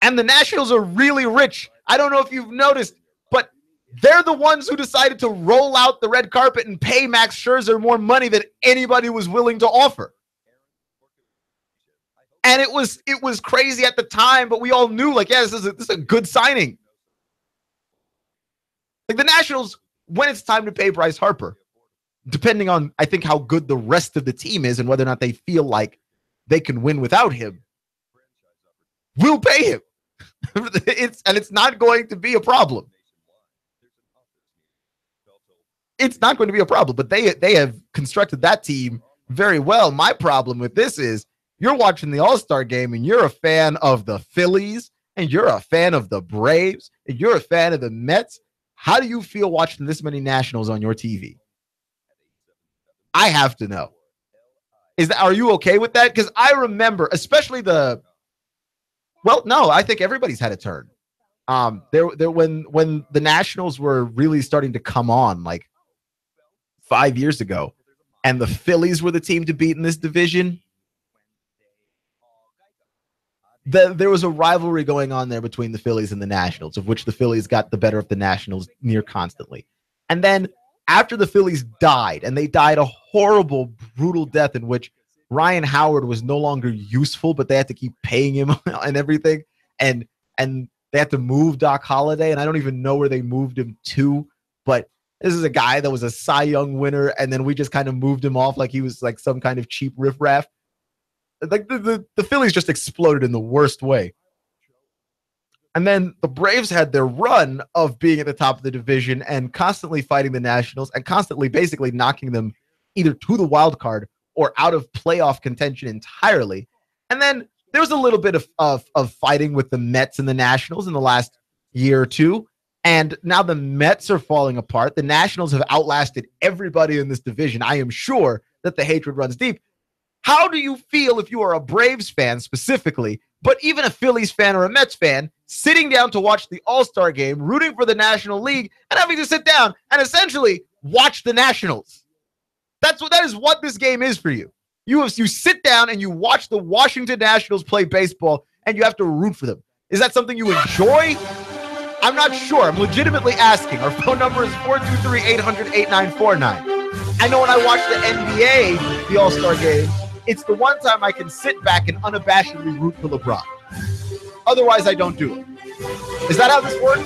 And the Nationals are really rich. I don't know if you've noticed, but they're the ones who decided to roll out the red carpet and pay Max Scherzer more money than anybody was willing to offer. And it was crazy at the time, but we all knew, this is a good signing. Like the Nationals, when it's time to pay Bryce Harper, depending on, I think, how good the rest of the team is and whether or not they feel like they can win without him, we'll pay him. It's not going to be a problem. it's not going to be a problem. But they have constructed that team very well. My problem with this is you're watching the All-Star game and you're a fan of the Phillies and you're a fan of the Braves and you're a fan of the Mets. How do you feel watching this many Nationals on your TV? I have to know. Are you okay with that? Because I remember, especially I think everybody's had a turn. When the Nationals were really starting to come on, like 5 years ago, and the Phillies were the team to beat in this division. There was a rivalry going on there between the Phillies and the Nationals, of which the Phillies got the better of the Nationals near constantly. And then after the Phillies died, and they died a horrible, brutal death in which Ryan Howard was no longer useful, but they had to keep paying him and everything. And they had to move Doc Holliday, and I don't even know where they moved him to, but this is a guy that was a Cy Young winner, and then we just kind of moved him off like he was like some kind of cheap riffraff. Like the Phillies just exploded in the worst way. And then the Braves had their run of being at the top of the division and constantly fighting the Nationals and constantly basically knocking them either to the wild card or out of playoff contention entirely. And then there was a little bit of fighting with the Mets and the Nationals in the last year or two. And now the Mets are falling apart. The Nationals have outlasted everybody in this division. I am sure that the hatred runs deep. How do you feel if you are a Braves fan specifically, but even a Phillies fan or a Mets fan, sitting down to watch the All-Star game, rooting for the National League, and having to sit down and essentially watch the Nationals? That is what this game is for you. You sit down and you watch the Washington Nationals play baseball, and you have to root for them. Is that something you enjoy? I'm not sure. I'm legitimately asking. Our phone number is 423-800-8949. I know when I watch the NBA, the All-Star game, it's the one time I can sit back and unabashedly root for LeBron. Otherwise, I don't do it. Is that how this works?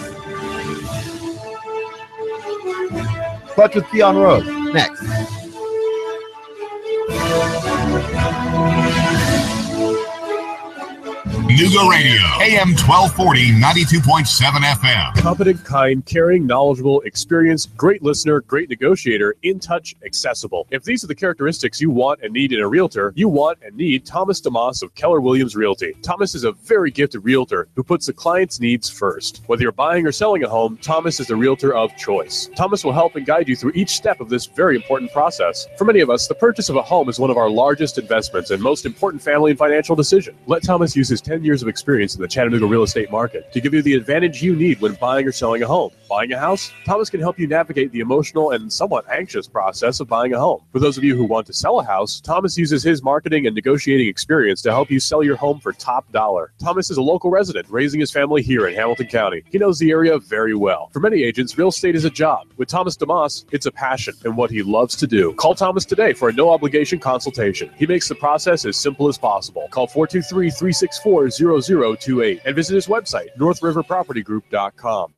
Clutch with Keon Rose. Next. Nooga Radio, AM 1240, 92.7 FM. Competent, kind, caring, knowledgeable, experienced, great listener, great negotiator, in touch, accessible. If these are the characteristics you want and need in a realtor, you want and need Thomas DeMoss of Keller Williams Realty. Thomas is a very gifted realtor who puts the client's needs first. Whether you're buying or selling a home, Thomas is the realtor of choice. Thomas will help and guide you through each step of this very important process. For many of us, the purchase of a home is one of our largest investments and most important family and financial decision. Let Thomas use his 10 years of experience in the Chattanooga real estate market to give you the advantage you need when buying or selling a home. Buying a house? Thomas can help you navigate the emotional and somewhat anxious process of buying a home. For those of you who want to sell a house, Thomas uses his marketing and negotiating experience to help you sell your home for top dollar. Thomas is a local resident raising his family here in Hamilton County. He knows the area very well. For many agents, real estate is a job. With Thomas DeMoss, it's a passion and what he loves to do. Call Thomas today for a no-obligation consultation. He makes the process as simple as possible. Call 423-364-0028 and visit his website, northriverpropertygroup.com.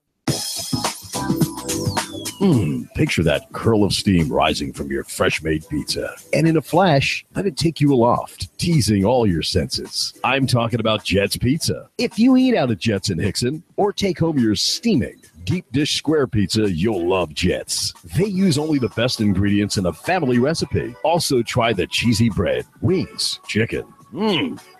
Picture that curl of steam rising from your fresh-made pizza. And in a flash, let it take you aloft, teasing all your senses. I'm talking about Jet's Pizza. If you eat out at Jet's in Hickson or take home your steaming deep dish square pizza, you'll love Jet's. They use only the best ingredients in a family recipe. Also try the cheesy bread, wings, chicken,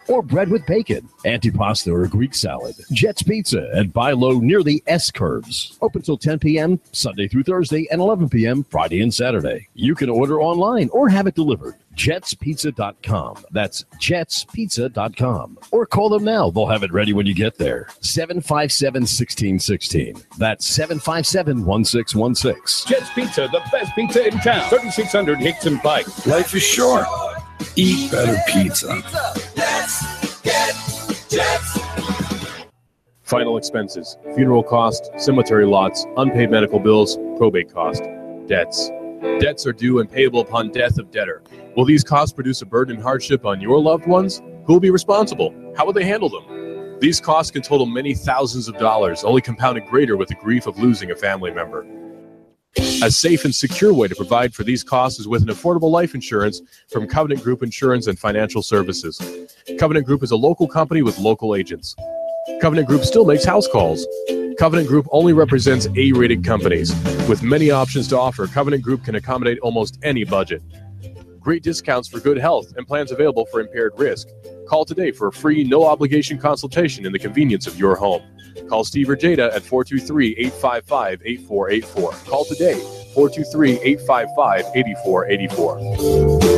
or bread with bacon, antipasta or Greek salad. Jet's Pizza at Buy Low near the S-Curves. Open till 10 p.m. Sunday through Thursday and 11 p.m. Friday and Saturday. You can order online or have it delivered. jetspizza.com. That's jetspizza.com. Or call them now. They'll have it ready when you get there. 757-1616. That's 757-1616. Jet's Pizza, the best pizza in town. 3600 Hickson Pike. Life is short. Eat better pizza. Let's get Jets. Final expenses, funeral cost, cemetery lots, unpaid medical bills, probate cost, debts. Debts are due and payable upon death of debtor. Will these costs produce a burden and hardship on your loved ones? Who will be responsible? How will they handle them? These costs can total many thousands of dollars, only compounded greater with the grief of losing a family member. A safe and secure way to provide for these costs is with an affordable life insurance from Covenant Group Insurance and Financial Services. Covenant Group is a local company with local agents. Covenant Group still makes house calls. Covenant Group only represents A-rated companies. With many options to offer, Covenant Group can accommodate almost any budget. Great discounts for good health and plans available for impaired risk. Call today for a free, no-obligation consultation in the convenience of your home. Call Steve or Jada at 423-855-8484. Call today, 423-855-8484.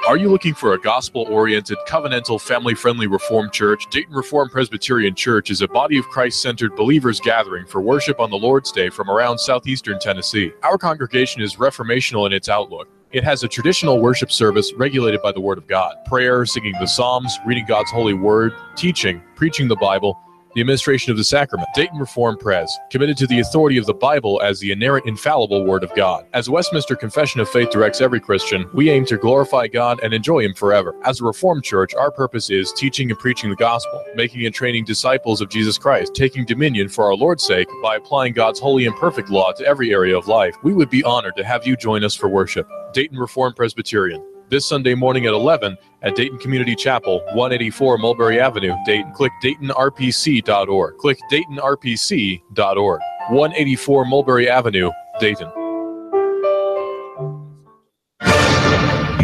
Are you looking for a gospel-oriented, covenantal, family-friendly Reformed church? Dayton Reformed Presbyterian Church is a body of Christ-centered believers gathering for worship on the Lord's Day from around southeastern Tennessee. Our congregation is reformational in its outlook. It has a traditional worship service regulated by the Word of God. Prayer, singing the Psalms, reading God's holy Word, teaching, preaching the Bible, the administration of the sacrament. Dayton Reformed Pres, committed to the authority of the Bible as the inerrant, infallible Word of God. As Westminster Confession of Faith directs every Christian, we aim to glorify God and enjoy Him forever. As a Reformed church, our purpose is teaching and preaching the gospel, making and training disciples of Jesus Christ, taking dominion for our Lord's sake by applying God's holy and perfect law to every area of life. We would be honored to have you join us for worship. Dayton Reformed Presbyterian, this Sunday morning at 11 at Dayton Community Chapel, 184 Mulberry Avenue, Dayton. Click DaytonRPC.org. Click DaytonRPC.org. 184 Mulberry Avenue, Dayton.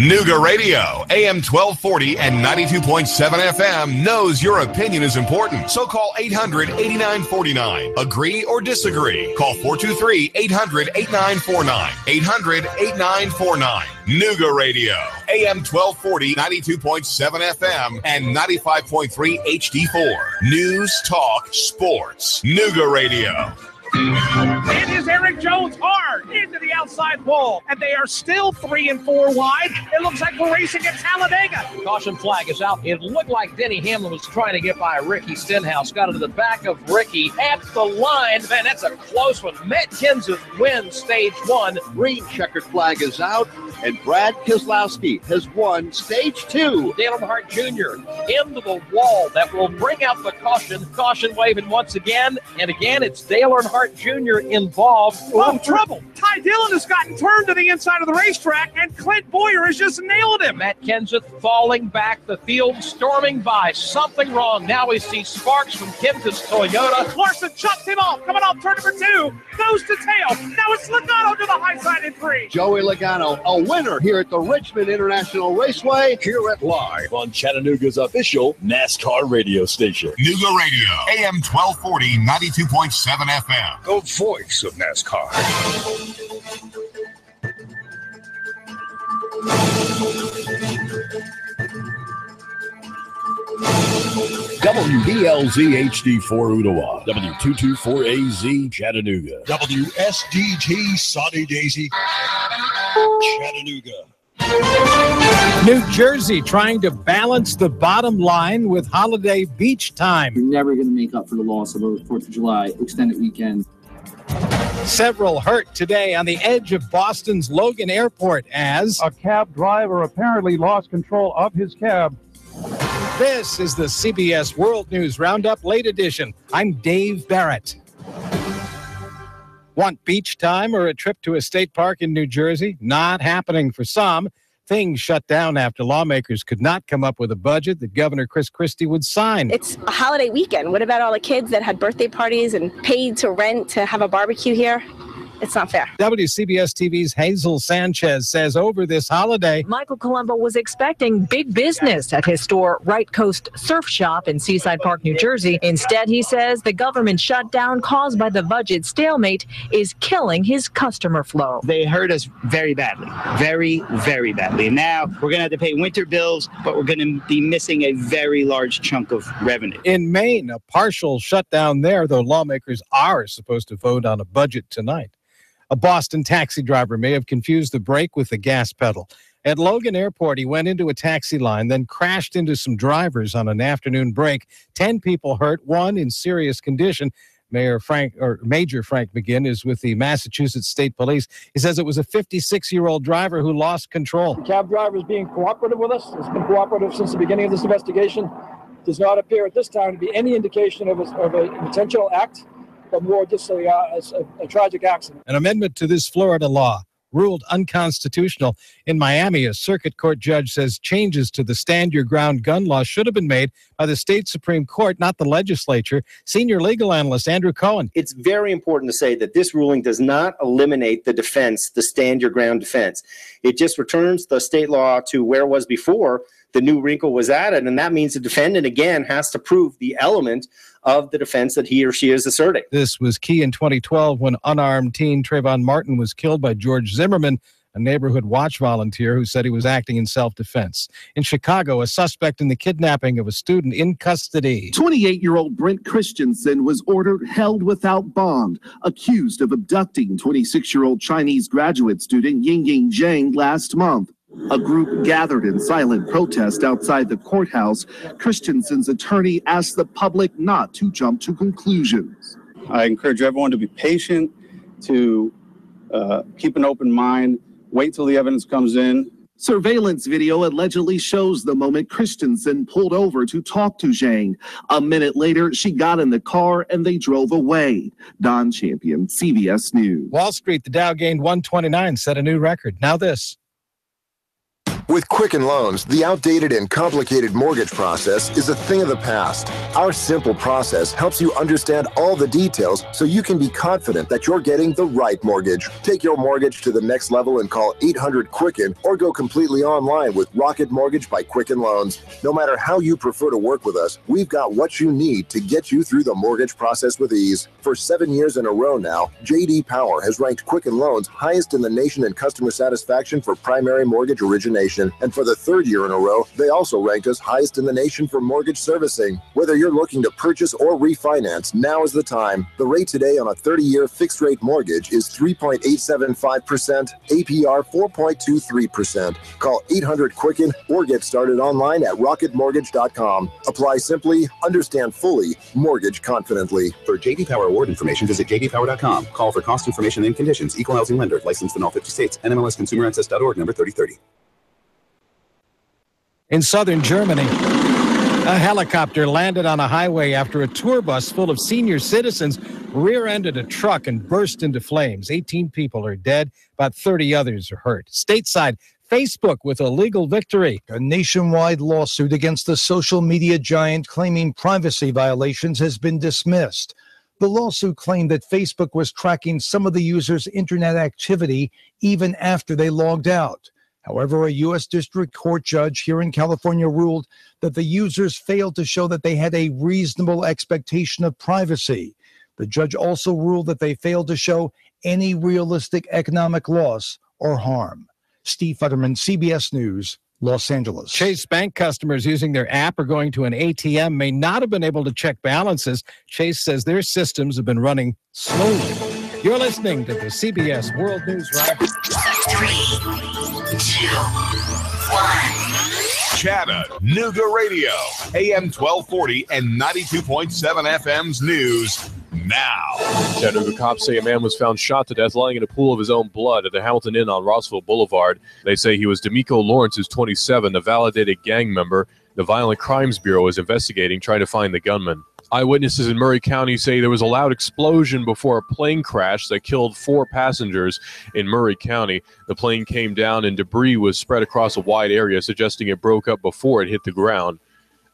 Nooga Radio, AM 1240 and 92.7 FM knows your opinion is important. So call 800-8949. Agree or disagree? Call 423-800-8949. 800-8949. Nooga Radio, AM 1240, 92.7 FM, and 95.3 HD4. News, talk, sports. Nooga Radio. It is Eric Jones hard into the outside wall, and they are still 3 and 4 wide. It looks like we're racing at Talladega. Caution flag is out. It looked like Denny Hamlin was trying to get by Ricky Stenhouse. Got into the back of Ricky at the line. Man, that's a close one. Matt Kenseth wins stage 1. Green checkered flag is out, and Brad Keselowski has won stage 2. Dale Earnhardt Jr. into the wall. That will bring out the caution. Caution waving once again. And again, it's Dale Earnhardt Jr. involved. Oh, trouble. Ty Dillon has gotten turned to the inside of the racetrack, and Clint Boyer has just nailed him. Matt Kenseth falling back, the field storming by. Something wrong. Now we see sparks from Kenseth's Toyota. Larson chops him off. Coming off turn number 2. Goes to tail. Now it's Logano to the high side in 3. Joey Logano, a winner here at the Richmond International Raceway, here at Live on Chattanooga's official NASCAR radio station. Nooga Radio, AM 1240, 92.7 FM. The voice of NASCAR. WBLZ HD4 Ottawa, W224AZ Chattanooga, WSDT Sunny Daisy Chattanooga. New Jersey trying to balance the bottom line with holiday beach time. You're never going to make up for the loss of a 4th of July extended weekend. Several hurt today on the edge of Boston's Logan Airport as a cab driver apparently lost control of his cab. This is the CBS World News Roundup Late Edition. I'm Dave Barrett. Want beach time or a trip to a state park in New Jersey? Not happening for some. Things shut down after lawmakers could not come up with a budget that Governor Chris Christie would sign. It's a holiday weekend. What about all the kids that had birthday parties and paid to rent to have a barbecue here? It's not fair. WCBS TV's Hazel Sanchez says over this holiday, Michael Colombo was expecting big business at his store Right Coast Surf Shop in Seaside Park, New Jersey. Instead, he says the government shutdown caused by the budget stalemate is killing his customer flow. They hurt us very badly, very, very badly. And now we're going to have to pay winter bills, but we're going to be missing a very large chunk of revenue. In Maine, a partial shutdown there, though lawmakers are supposed to vote on a budget tonight. A Boston taxi driver may have confused the brake with the gas pedal. At Logan Airport, he went into a taxi line, then crashed into some drivers on an afternoon break. 10 people hurt, 1 in serious condition. Major Frank McGinn is with the Massachusetts State Police. He says it was a 56-year-old driver who lost control. The cab driver is being cooperative with us. It's been cooperative since the beginning of this investigation. Does not appear at this time to be any indication of a intentional act, but more just a tragic accident. An amendment to this Florida law ruled unconstitutional. In Miami, a circuit court judge says changes to the stand your ground gun law should have been made by the state Supreme Court, not the legislature. Senior legal analyst Andrew Cohen. It's very important to say that this ruling does not eliminate the defense, the stand your ground defense. It just returns the state law to where it was before. The new wrinkle was added, and that means the defendant, again, has to prove the element of the defense that he or she is asserting. This was key in 2012 when unarmed teen Trayvon Martin was killed by George Zimmerman, a neighborhood watch volunteer who said he was acting in self-defense. In Chicago, a suspect in the kidnapping of a student in custody. 28-year-old Brent Christensen was ordered held without bond, accused of abducting 26-year-old Chinese graduate student Yingying Zhang last month. A group gathered in silent protest outside the courthouse. Christensen's attorney asked the public not to jump to conclusions. I encourage everyone to be patient, to keep an open mind, wait till the evidence comes in. Surveillance video allegedly shows the moment Christensen pulled over to talk to Zhang. A minute later, she got in the car and they drove away. Don Champion, CBS News. Wall Street, the Dow gained 129, set a new record. Now this. With Quicken Loans, the outdated and complicated mortgage process is a thing of the past. Our simple process helps you understand all the details so you can be confident that you're getting the right mortgage. Take your mortgage to the next level and call 800-QUICKEN or go completely online with Rocket Mortgage by Quicken Loans. No matter how you prefer to work with us, we've got what you need to get you through the mortgage process with ease. For 7 years in a row now, J.D. Power has ranked Quicken Loans highest in the nation in customer satisfaction for primary mortgage origination. And for the third year in a row, they also ranked us highest in the nation for mortgage servicing. Whether you're looking to purchase or refinance, now is the time. The rate today on a 30-year fixed-rate mortgage is 3.875%, APR 4.23%. Call 800-QUICKEN or get started online at rocketmortgage.com. Apply simply, understand fully, mortgage confidently. For J.D. Power award information, visit jdpower.com. Call for cost information and conditions. Equal housing lender. Licensed in all 50 states. NMLSConsumerAccess.org, number 3030. In southern Germany, a helicopter landed on a highway after a tour bus full of senior citizens rear-ended a truck and burst into flames. 18 people are dead, about 30 others are hurt. Stateside, Facebook with a legal victory. A nationwide lawsuit against the social media giant claiming privacy violations has been dismissed. The lawsuit claimed that Facebook was tracking some of the users' internet activity even after they logged out. However, a U.S. District Court judge here in California ruled that the users failed to show that they had a reasonable expectation of privacy. The judge also ruled that they failed to show any realistic economic loss or harm. Steve Futterman, CBS News, Los Angeles. Chase Bank customers using their app or going to an ATM may not have been able to check balances. Chase says their systems have been running slowly. You're listening to the CBS World News Roundup. 3, 2, 1. Chattanooga Radio, AM 1240 and 92.7 FM's news now. Chattanooga cops say a man was found shot to death lying in a pool of his own blood at the Hamilton Inn on Rossville Boulevard. They say he was D'Amico Lawrence, who's 27, a validated gang member. The Violent Crimes Bureau is investigating, trying to find the gunman. Eyewitnesses in Murray County say there was a loud explosion before a plane crash that killed 4 passengers in Murray County. The plane came down and debris was spread across a wide area, suggesting it broke up before it hit the ground.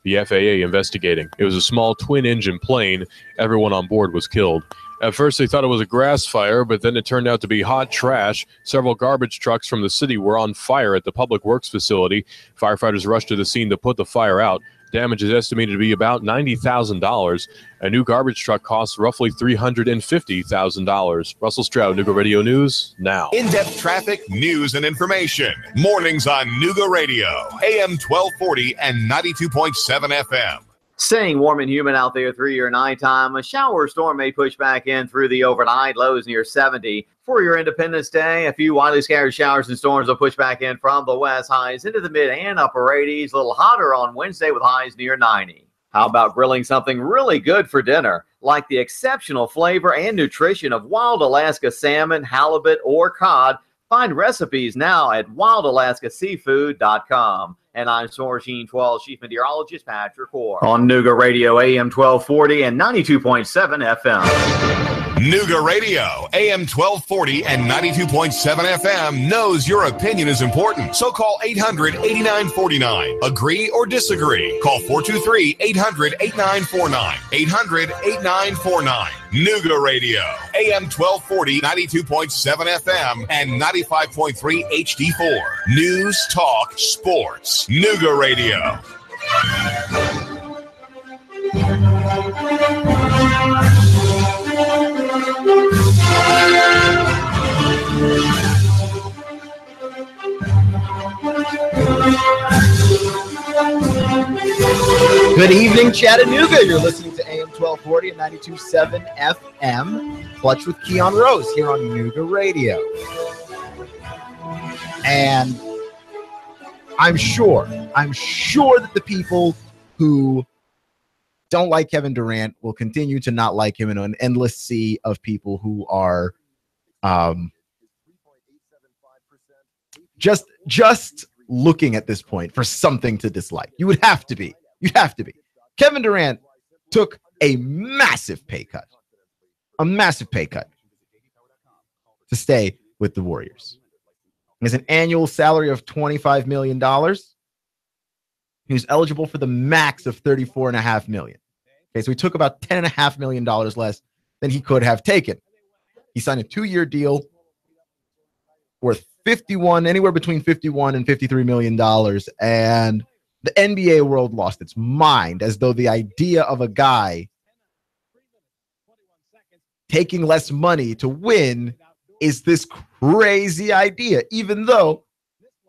The FAA investigating. It was a small twin-engine plane. Everyone on board was killed. At first, they thought it was a grass fire, but then it turned out to be hot trash. Several garbage trucks from the city were on fire at the Public Works facility. Firefighters rushed to the scene to put the fire out. Damage is estimated to be about $90,000. A new garbage truck costs roughly $350,000. Russell Stroud, Nooga Radio News, now. In-depth traffic, news, and information. Mornings on Nooga Radio, AM 1240 and 92.7 FM. Staying warm and humid out there through your nighttime. A shower or storm may push back in through the overnight. Lows near 70. For your Independence Day, a few widely scattered showers and storms will push back in from the west. Highs into the mid and upper 80s. A little hotter on Wednesday with highs near 90. How about grilling something really good for dinner, like the exceptional flavor and nutrition of wild Alaska salmon, halibut, or cod? Find recipes now at wildalaskaseafood.com. And I'm Source 12 Chief Meteorologist Patrick Orr on Nooga Radio AM 1240 and 92.7 FM. Nooga Radio, AM 1240 and 92.7 FM knows your opinion is important. So call 800-8949. Agree or disagree. Call 423-800-8949. 800-8949. Nooga Radio, AM 1240, 92.7 FM, and 95.3 HD4. News, talk, sports. Nooga Radio. Good evening, Chattanooga. You're listening to AM 1240 and 92.7 FM. Clutch with Keon Rose here on Nooga Radio. And I'm sure that the people who don't like Kevin Durant will continue to not like him in an endless sea of people who are just looking at this point for something to dislike. You'd have to be. Kevin Durant took a massive pay cut to stay with the Warriors. He has an annual salary of $25 million. He was eligible for the max of $34.5 million. Okay, so he took about $10.5 million less than he could have taken. He signed a 2-year deal worth anywhere between $51 and $53 million. And the NBA world lost its mind, as though the idea of a guy taking less money to win is this crazy idea, even though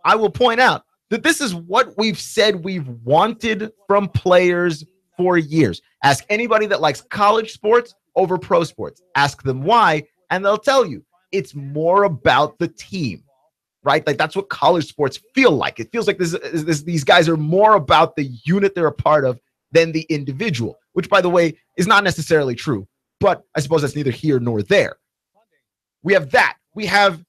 I will point out that this is what we've said we've wanted from players for years. Ask anybody that likes college sports over pro sports. Ask them why, and they'll tell you it's more about the team, right? Like, that's what college sports feel like. It feels like these guys are more about the unit they're a part of than the individual, which, by the way, is not necessarily true. But I suppose that's neither here nor there. We have that. We have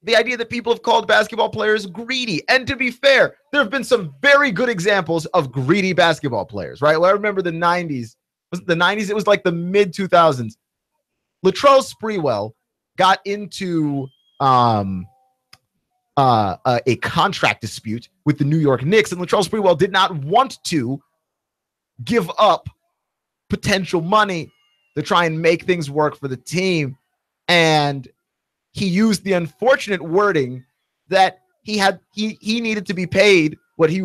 the idea that people have called basketball players greedy. And to be fair, there have been some very good examples of greedy basketball players, right? Well, I remember the 90s. Was it the 90s? It was like the mid-2000s. Latrell Sprewell got into a contract dispute with the New York Knicks, and Latrell Sprewell did not want to give up potential money to try and make things work for the team. And he used the unfortunate wording that he needed to be paid what he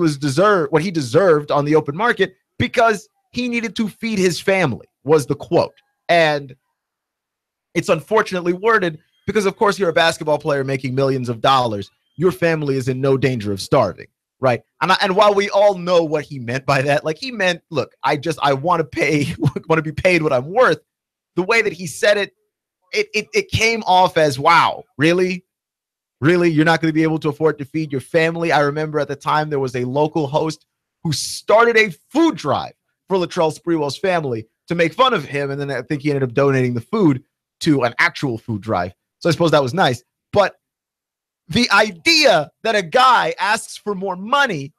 deserved on the open market because he needed to feed his family, was the quote. And it's unfortunately worded because, of course, you're a basketball player making millions of dollars. Your family is in no danger of starving, right? And while we all know what he meant by that, like, he meant, look, I want to be paid what I'm worth. The way that he said it, it came off as, wow, really? Really? You're not going to be able to afford to feed your family? I remember at the time there was a local host who started a food drive for Latrell Sprewell's family to make fun of him, and then I think he ended up donating the food to an actual food drive. So I suppose that was nice. But the idea that a guy asks for more money,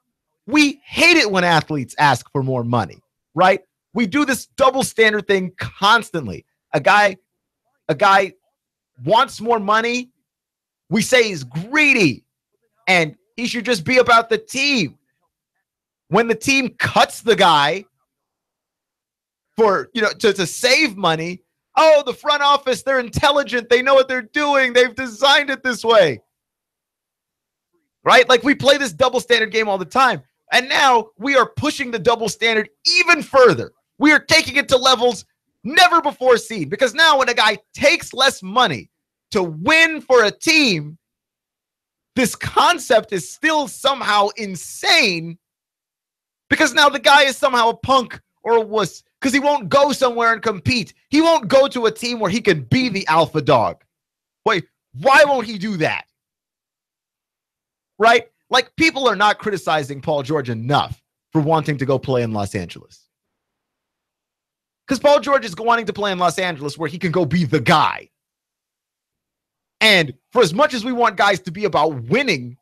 we hate it when athletes ask for more money, right? We do this double standard thing constantly. A guy wants more money, we say he's greedy and he should just be about the team. When the team cuts the guy for, to save money, oh, the front office, they're intelligent, they know what they're doing, they've designed it this way. Right? Like, we play this double standard game all the time. And now we are pushing the double standard even further. We are taking it to levels never before seen, because now when a guy takes less money to win for a team, this concept is still somehow insane, because now the guy is somehow a punk or a wuss because he won't go somewhere and compete. He won't go to a team where he can be the alpha dog. Wait, why won't he do that? Right? Like, people are not criticizing Paul George enough for wanting to go play in Los Angeles. Because Paul George is wanting to play in Los Angeles where he can go be the guy. And for as much as we want guys to be about winning,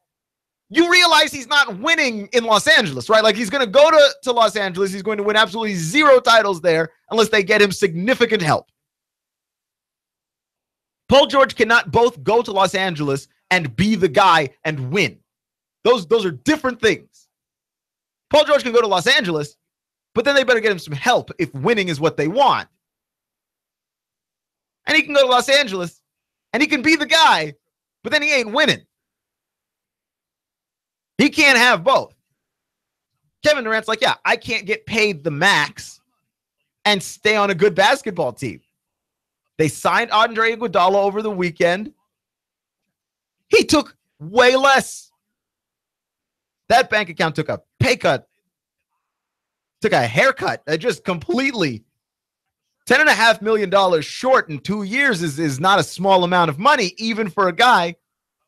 you realize he's not winning in Los Angeles, right? Like, he's going to go to Los Angeles. He's going to win absolutely 0 titles there unless they get him significant help. Paul George cannot both go to Los Angeles and be the guy and win. Those are different things. Paul George can go to Los Angeles, but then they better get him some help if winning is what they want. And he can go to Los Angeles and he can be the guy, but then he ain't winning. He can't have both. Kevin Durant's like, yeah, I can't get paid the max and stay on a good basketball team. They signed Andre Iguodala over the weekend. He took way less. That bank account took a pay cut, took a haircut, just completely. $10.5 million short in 2 years is not a small amount of money, even for a guy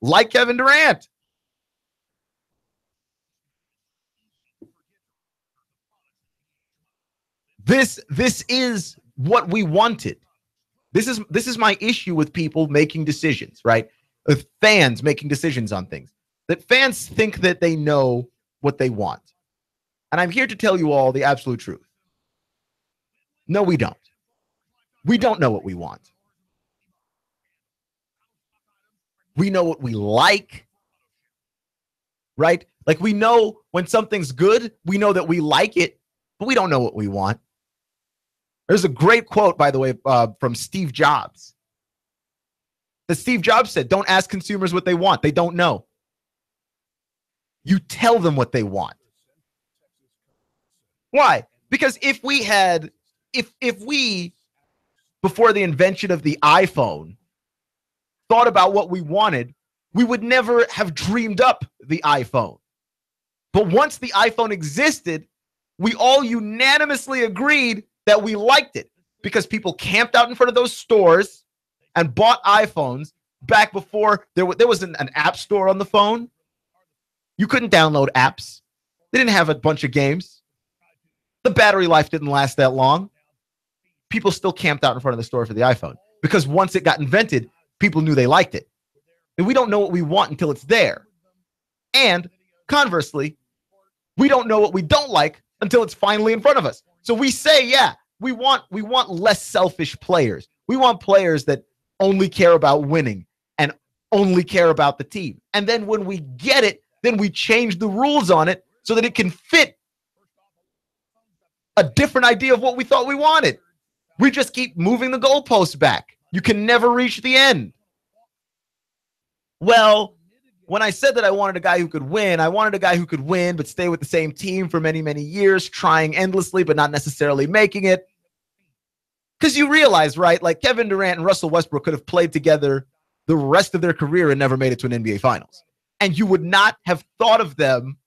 like Kevin Durant. This is what we wanted. This is my issue with people making decisions, right? With fans making decisions on things. That fans think that they know what they want. And I'm here to tell you all the absolute truth. No, we don't. We don't know what we want. We know what we like, right? Like, we know when something's good, we know that we like it, but we don't know what we want. There's a great quote, by the way, from Steve Jobs. That Steve Jobs said, don't ask consumers what they want. They don't know. You tell them what they want. Why? Because if we, before the invention of the iPhone, thought about what we wanted, we would never have dreamed up the iPhone. But once the iPhone existed, we all unanimously agreed that we liked it because people camped out in front of those stores and bought iPhones back before there was an app store on the phone. You couldn't download apps. They didn't have a bunch of games. The battery life didn't last that long. People still camped out in front of the store for the iPhone because once it got invented, people knew they liked it. And we don't know what we want until it's there. And conversely, we don't know what we don't like until it's finally in front of us. So we say, yeah, we want less selfish players. We want players that only care about winning and only care about the team. And then when we get it, then we change the rules on it so that it can fit a different idea of what we thought we wanted. We just keep moving the goalposts back. You can never reach the end. Well, when I said that I wanted a guy who could win, I wanted a guy who could win but stay with the same team for many, many years, trying endlessly but not necessarily making it. Because you realize, right, like Kevin Durant and Russell Westbrook could have played together the rest of their career and never made it to an NBA Finals. And you would not have thought of them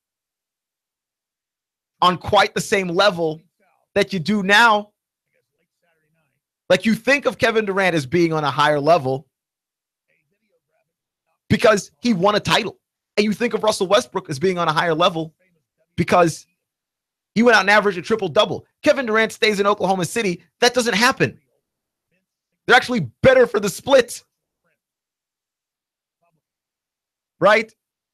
on quite the same level that you do now. Like, you think of Kevin Durant as being on a higher level because he won a title. And you think of Russell Westbrook as being on a higher level because he went out and averaged a triple-double. Kevin Durant stays in Oklahoma City. That doesn't happen. They're actually better for the split. Right?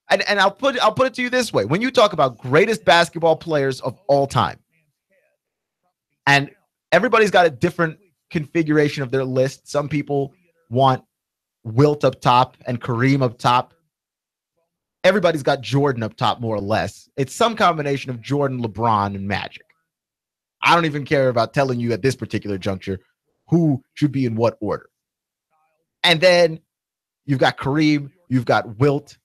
And I'll put it to you this way. When you talk about greatest basketball players of all time, and everybody's got a different configuration of their list. Some people want Wilt up top and Kareem up top. Everybody's got Jordan up top, more or less. It's some combination of Jordan, LeBron, and Magic. I don't even care about telling you at this particular juncture who should be in what order. And then you've got Kareem, you've got Wilt.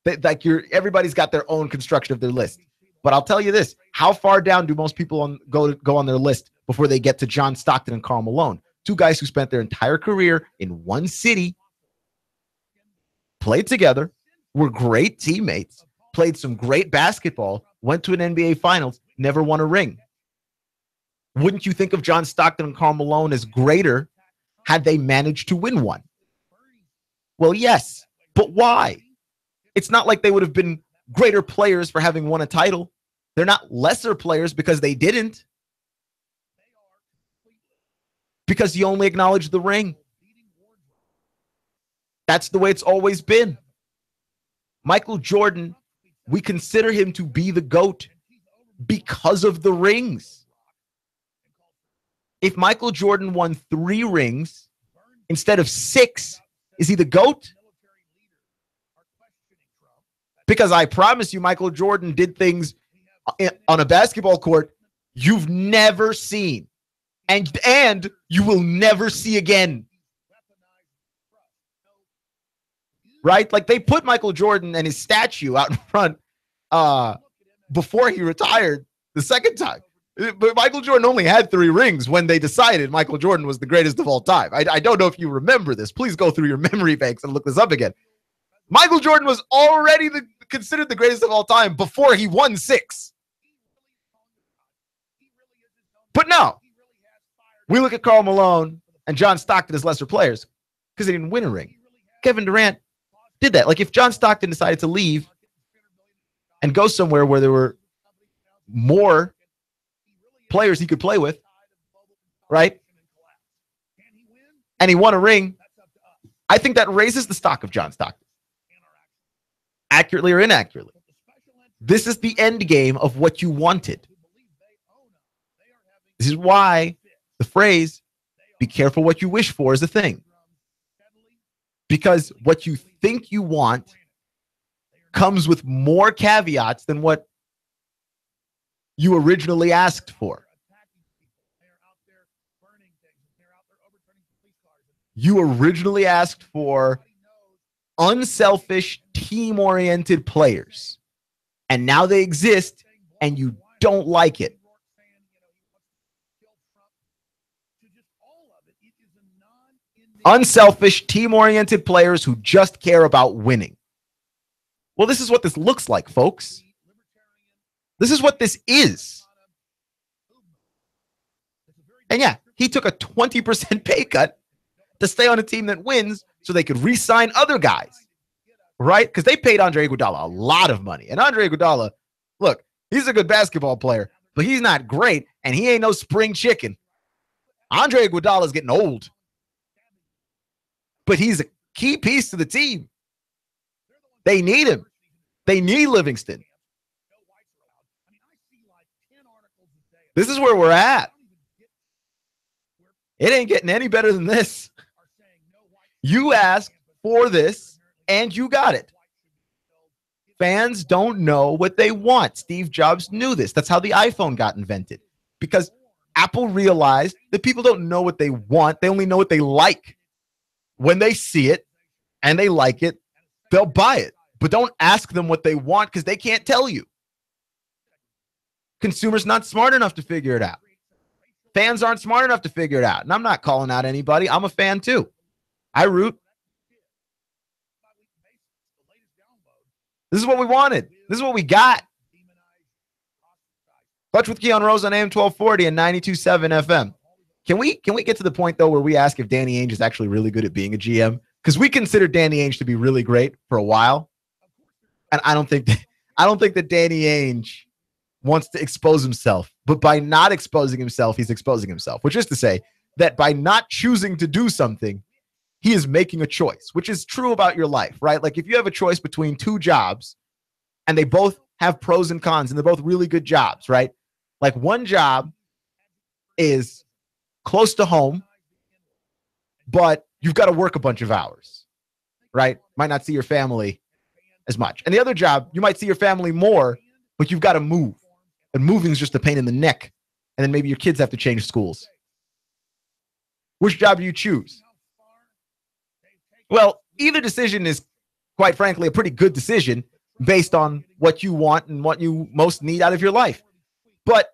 Everybody's got their own construction of their list. But I'll tell you this: how far down do most people go on their list before they get to John Stockton and Karl Malone? Two guys who spent their entire career in one city, played together, were great teammates, played some great basketball, went to an NBA Finals, never won a ring. Wouldn't you think of John Stockton and Karl Malone as greater had they managed to win one? Well, yes, but why? It's not like they would have been greater players for having won a title. They're not lesser players because they didn't. Because you only acknowledge the ring. That's the way it's always been. Michael Jordan, we consider him to be the GOAT because of the rings. If Michael Jordan won 3 rings instead of 6, is he the GOAT? Because I promise you, Michael Jordan did things on a basketball court you've never seen. And you will never see again. Right? Like, they put Michael Jordan and his statue out in front before he retired the second time. But Michael Jordan only had 3 rings when they decided Michael Jordan was the greatest of all time. I don't know if you remember this. Please go through your memory banks and look this up again. Michael Jordan was already considered the greatest of all time before he won 6. But no, we look at Karl Malone and John Stockton as lesser players because they didn't win a ring. Kevin Durant did that. Like, if John Stockton decided to leave and go somewhere where there were more players he could play with, right? And he won a ring, I think that raises the stock of John Stockton. Accurately or inaccurately. This is the end game of what you wanted. This is why the phrase, be careful what you wish for, is a thing. Because what you think you want comes with more caveats than what you originally asked for. You originally asked for unselfish, team-oriented players. And now they exist, and you don't like it. Unselfish, team-oriented players who just care about winning. Well, this is what this looks like, folks. This is what this is. And yeah, he took a 20% pay cut to stay on a team that wins so they could re-sign other guys, right? Because they paid Andre Iguodala a lot of money. And Andre Iguodala, look, he's a good basketball player, but he's not great, and he ain't no spring chicken. Andre Iguodala's getting old. But he's a key piece to the team. They need him. They need Livingston. This is where we're at. It ain't getting any better than this. You asked for this, and you got it. Fans don't know what they want. Steve Jobs knew this. That's how the iPhone got invented. Because Apple realized that people don't know what they want. They only know what they like. When they see it and they like it, they'll buy it. But don't ask them what they want because they can't tell you. Consumers not smart enough to figure it out. Fans aren't smart enough to figure it out. And I'm not calling out anybody. I'm a fan too. I root. This is what we wanted. This is what we got. Clutch with Keon Rose on AM 1240 and 92.7 FM. Can we get to the point, though, where we ask if Danny Ainge is actually really good at being a GM? Because we considered Danny Ainge to be really great for a while. And I don't think that Danny Ainge wants to expose himself. But by not exposing himself, he's exposing himself. Which is to say that by not choosing to do something, he is making a choice, which is true about your life, right? Like, if you have a choice between 2 jobs and they both have pros and cons and they're both really good jobs, right? Like, one job is close to home, but you've got to work a bunch of hours, right? Might not see your family as much. And the other job, you might see your family more, but you've got to move. And moving is just a pain in the neck. And then maybe your kids have to change schools. Which job do you choose? Well, either decision is, quite frankly, a pretty good decision based on what you want and what you most need out of your life. But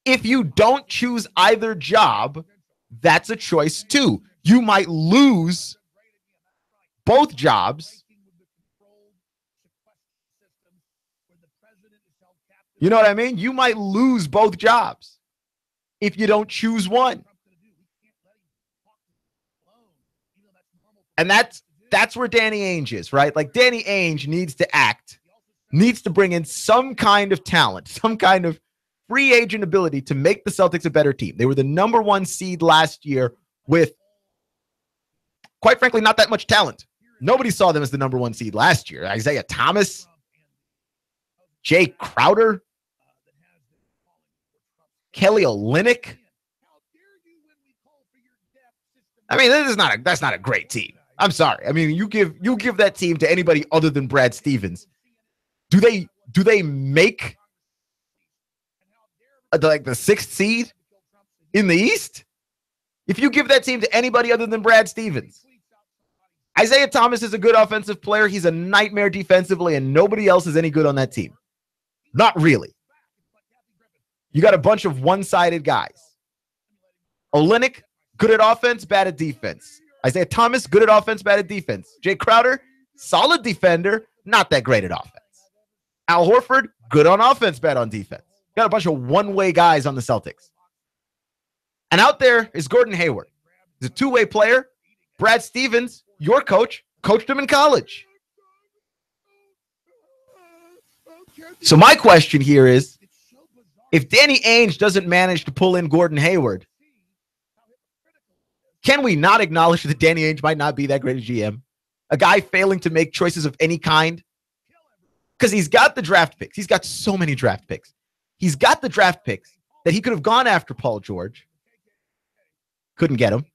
if you don't choose either job, that's a choice too. You might lose both jobs. You know what I mean? You might lose both jobs if you don't choose one. And that's where Danny Ainge is, right? Like, Danny Ainge needs to act, needs to bring in some kind of talent, some kind of free agent ability to make the Celtics a better team. They were the #1 seed last year with, quite frankly, not that much talent. Nobody saw them as the number 1 seed last year. Isaiah Thomas, Jay Crowder, Kelly Olynyk. I mean, that's not a great team. I'm sorry. I mean, you give that team to anybody other than Brad Stevens. Do they make like the 6th seed in the East? If you give that team to anybody other than Brad Stevens. Isaiah Thomas is a good offensive player. He's a nightmare defensively, and nobody else is any good on that team. Not really. You got a bunch of one-sided guys. Olynyk, good at offense, bad at defense. Isaiah Thomas, good at offense, bad at defense. Jay Crowder, solid defender, not that great at offense. Al Horford, good on offense, bad on defense. Got a bunch of one-way guys on the Celtics. And out there is Gordon Hayward. He's a two-way player. Brad Stevens, your coach, coached him in college. So my question here is, if Danny Ainge doesn't manage to pull in Gordon Hayward, can we not acknowledge that Danny Ainge might not be that great a GM? A guy failing to make choices of any kind? Because he's got the draft picks. He's got so many draft picks. He's got the draft picks that he could have gone after Paul George. Couldn't get him.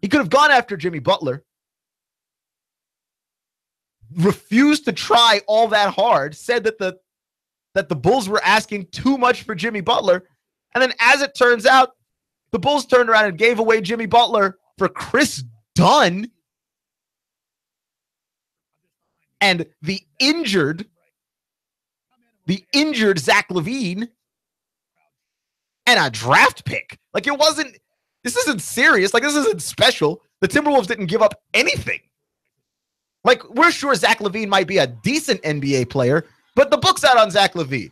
He could have gone after Jimmy Butler. Refused to try all that hard. Said that the Bulls were asking too much for Jimmy Butler. And then as it turns out, the Bulls turned around and gave away Jimmy Butler for Chris Dunn and the injured Zach LaVine and a draft pick. Like, it wasn't, this isn't serious. Like, this isn't special. The Timberwolves didn't give up anything. Like, we're sure Zach LaVine might be a decent NBA player, but the book's out on Zach LaVine.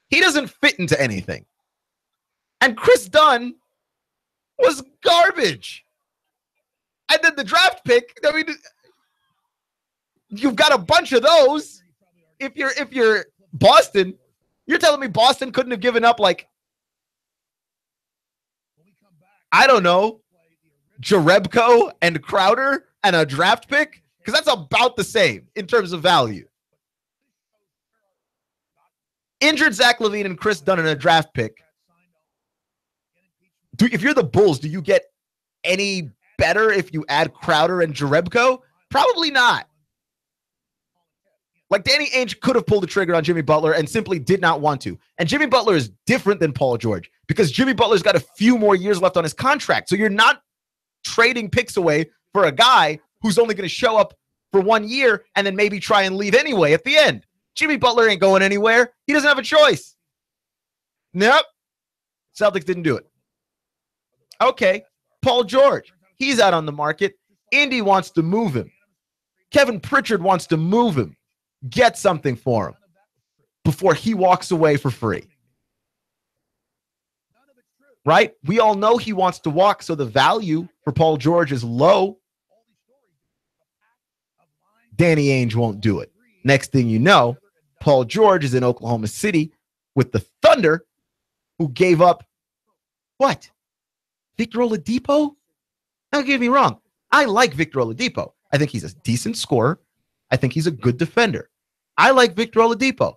He doesn't fit into anything. And Chris Dunn was garbage. And then the draft pick, I mean, you've got a bunch of those. If you're Boston, you're telling me Boston couldn't have given up, like, I don't know, Jerebko and Crowder and a draft pick? Because that's about the same in terms of value. Injured Zach LaVine and Chris Dunn and a draft pick. If you're the Bulls, do you get any better if you add Crowder and Jerebko? Probably not. Like, Danny Ainge could have pulled the trigger on Jimmy Butler and simply did not want to. And Jimmy Butler is different than Paul George because Jimmy Butler's got a few more years left on his contract. So you're not trading picks away for a guy who's only going to show up for 1 year and then maybe try and leave anyway at the end. Jimmy Butler ain't going anywhere. He doesn't have a choice. Nope. Celtics didn't do it. Okay. Paul George. He's out on the market. Indy wants to move him. Kevin Pritchard wants to move him. Get something for him before he walks away for free. Right? We all know he wants to walk, so the value for Paul George is low. Danny Ainge won't do it. Next thing you know, Paul George is in Oklahoma City with the Thunder, who gave up what? Victor Oladipo? Don't get me wrong. I like Victor Oladipo. I think he's a decent scorer. I think he's a good defender. I like Victor Oladipo.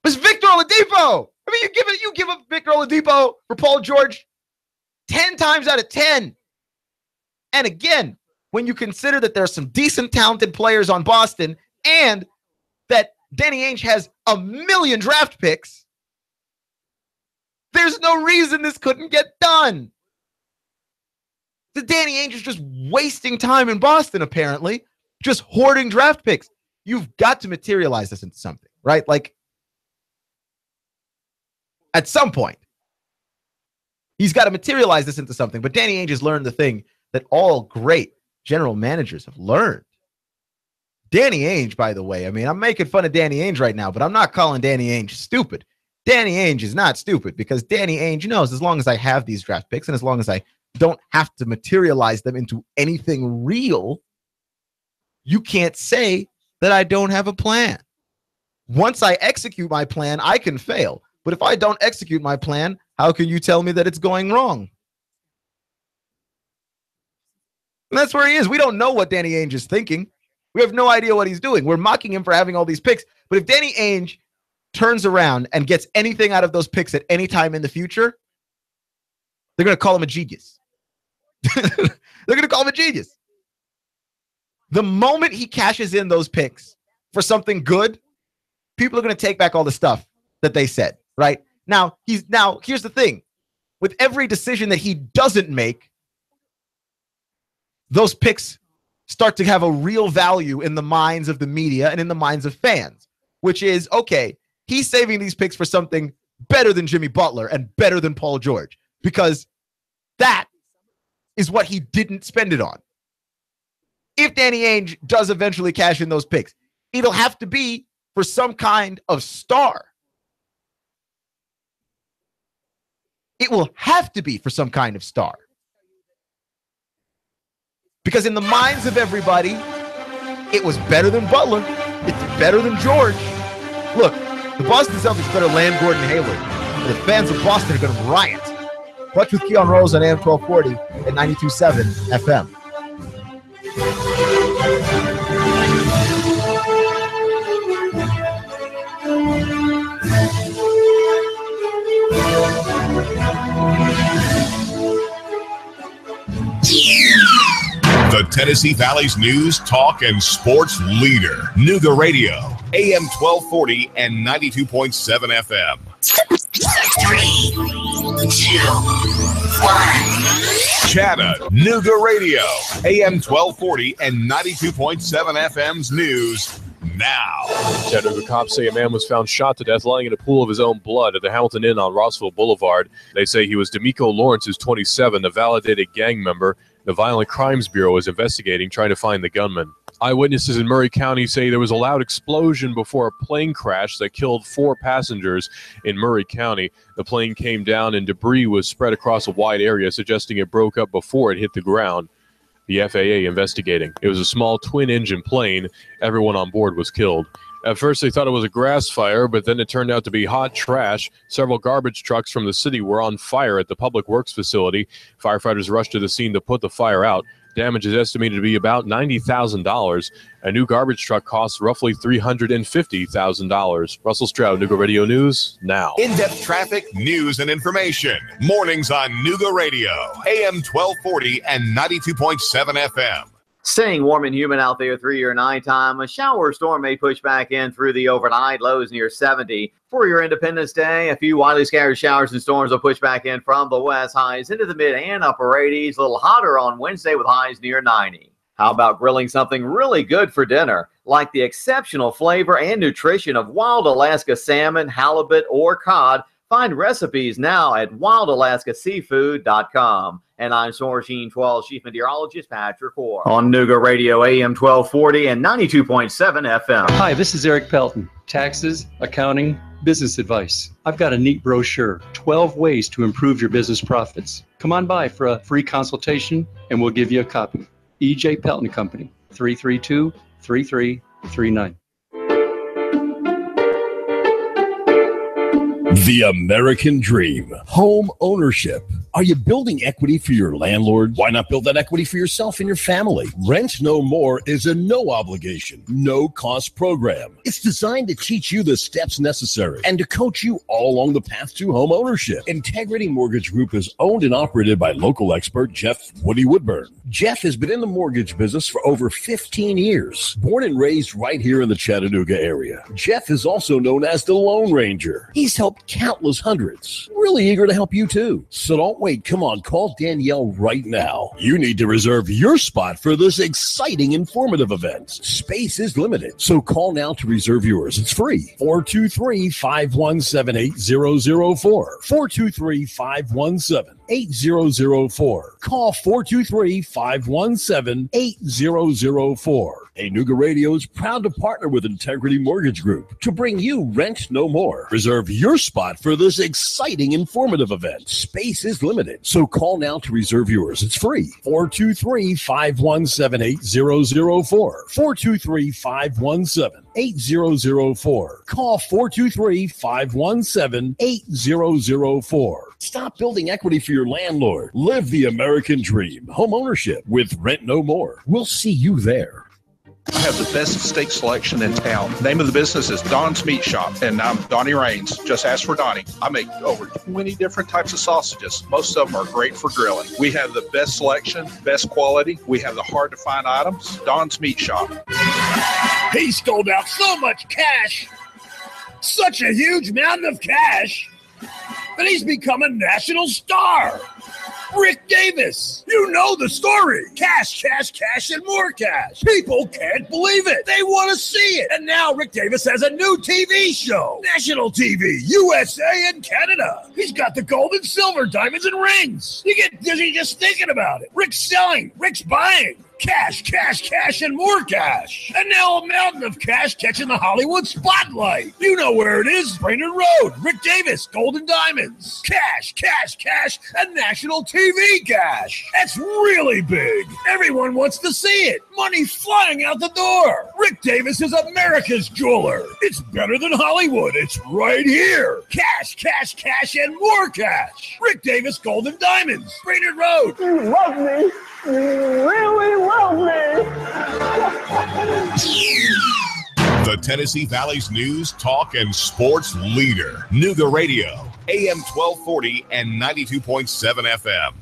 It's Victor Oladipo. I mean, you give up Victor Oladipo for Paul George 10 times out of 10. And again, when you consider that there are some decent, talented players on Boston and that Danny Ainge has 1 million draft picks, there's no reason this couldn't get done. The Danny Ainge is just wasting time in Boston, apparently, just hoarding draft picks. You've got to materialize this into something, right? Like, at some point, he's got to materialize this into something. But Danny Ainge has learned the thing that all great general managers have learned. Danny Ainge, by the way, I mean, I'm making fun of Danny Ainge right now, but I'm not calling Danny Ainge stupid. Danny Ainge is not stupid because Danny Ainge knows as long as I have these draft picks and as long as I don't have to materialize them into anything real, you can't say that I don't have a plan. Once I execute my plan, I can fail. But if I don't execute my plan, how can you tell me that it's going wrong? And that's where he is. We don't know what Danny Ainge is thinking. We have no idea what he's doing. We're mocking him for having all these picks. But if Danny Ainge turns around and gets anything out of those picks at any time in the future, they're going to call him a genius. They're going to call him a genius. The moment he cashes in those picks for something good, people are going to take back all the stuff that they said, right? Now, here's the thing. With every decision that he doesn't make, those picks start to have a real value in the minds of the media and in the minds of fans, which is, okay, he's saving these picks for something better than Jimmy Butler and better than Paul George, because that is what he didn't spend it on. If Danny Ainge does eventually cash in those picks, it'll have to be for some kind of star. It will have to be for some kind of star. Because in the minds of everybody, it was better than Butler. It's better than George. Look, the Boston Celtics better land Gordon Hayward. The fans of Boston are going to riot. Watch with Keon Rose on AM 1240 and 92.7 FM. The Tennessee Valley's news, talk, and sports leader. Nooga Radio, AM 1240 and 92.7 FM. 3, 2, 1. Chattanooga Radio, AM 1240 and 92.7 FM's news now. Chattanooga cops say a man was found shot to death lying in a pool of his own blood at the Hamilton Inn on Rossville Boulevard. They say he was D'Amico Lawrence, who's 27, a validated gang member. The Violent Crimes Bureau is investigating, trying to find the gunman. Eyewitnesses in Murray County say there was a loud explosion before a plane crash that killed 4 passengers in Murray County. The plane came down and debris was spread across a wide area, suggesting it broke up before it hit the ground. The FAA investigating. It was a small twin-engine plane. Everyone on board was killed. At first, they thought it was a grass fire, but then it turned out to be hot trash. Several garbage trucks from the city were on fire at the Public Works facility. Firefighters rushed to the scene to put the fire out. Damage is estimated to be about $90,000. A new garbage truck costs roughly $350,000. Russell Stroud, Nooga Radio News, now. In-depth traffic, news, and information. Mornings on Nooga Radio, AM 1240 and 92.7 FM. Staying warm and humid out there through your nighttime. A shower storm may push back in through the overnight, lows near 70. For your Independence Day, a few widely scattered showers and storms will push back in from the west, highs into the mid and upper 80s. A little hotter on Wednesday with highs near 90. How about grilling something really good for dinner, like the exceptional flavor and nutrition of wild Alaska salmon, halibut, or cod? Find recipes now at wildalaskaseafood.com. And I'm Sourcine 12 Chief Meteorologist Patrick Orr on Nooga Radio AM 1240 and 92.7 FM. Hi, this is Eric Pelton. Taxes, accounting, business advice. I've got a neat brochure, 12 ways to improve your business profits. Come on by for a free consultation and we'll give you a copy. E.J. Pelton Company, 332-3339. The American dream. Home ownership. Are you building equity for your landlord? Why not build that equity for yourself and your family? Rent No More is a no obligation, no cost program. It's designed to teach you the steps necessary and to coach you all along the path to home ownership. Integrity Mortgage Group is owned and operated by local expert Jeff Woody Woodburn. Jeff has been in the mortgage business for over 15 years. Born and raised right here in the Chattanooga area. Jeff is also known as the Lone Ranger. He's helped countless hundreds. Really eager to help you too. So don't wait. Come on, call Danielle right now. You need to reserve your spot for this exciting, informative event. Space is limited, so call now to reserve yours. It's free. 423-517-8004. 423-517-8004. Call 423-517-8004. A Nooga Radio is proud to partner with Integrity Mortgage Group to bring you Rent No More. Reserve your spot for this exciting, informative event. Space is limited, so call now to reserve yours. It's free. 423-517-8004. 423-517-8004. Call 423-517-8004. Stop building equity for your landlord. Live the American dream. Home ownership with Rent No More. We'll see you there. I have the best steak selection in town. Name of the business is Don's Meat Shop, and I'm Donnie Raines. Just ask for Donnie. I make over 20 different types of sausages. Most of them are great for grilling. We have the best selection, best quality. We have the hard-to-find items. Don's Meat Shop. He stole out so much cash, such a huge mountain of cash, that he's become a national star. Rick Davis. You know the story. Cash, cash, cash, and more cash. People can't believe it. They want to see it. And now Rick Davis has a new TV show. National TV, USA and Canada. He's got the gold and silver, diamonds and rings. You get dizzy just thinking about it. Rick's selling. Rick's buying. Cash, cash, cash, and more cash. And now a mountain of cash catching the Hollywood spotlight. You know where it is. Brainerd Road. Rick Davis, Gold and Diamonds. Cash, cash, cash, and national TV cash. That's really big. Everyone wants to see it. Money flying out the door. Rick Davis is America's jeweler. It's better than Hollywood. It's right here. Cash, cash, cash, and more cash. Rick Davis, Gold and Diamonds. Brainerd Road. You love me. You really love me. The Tennessee Valley's news, talk, and sports leader. Nooga Radio, AM 1240 and 92.7 FM.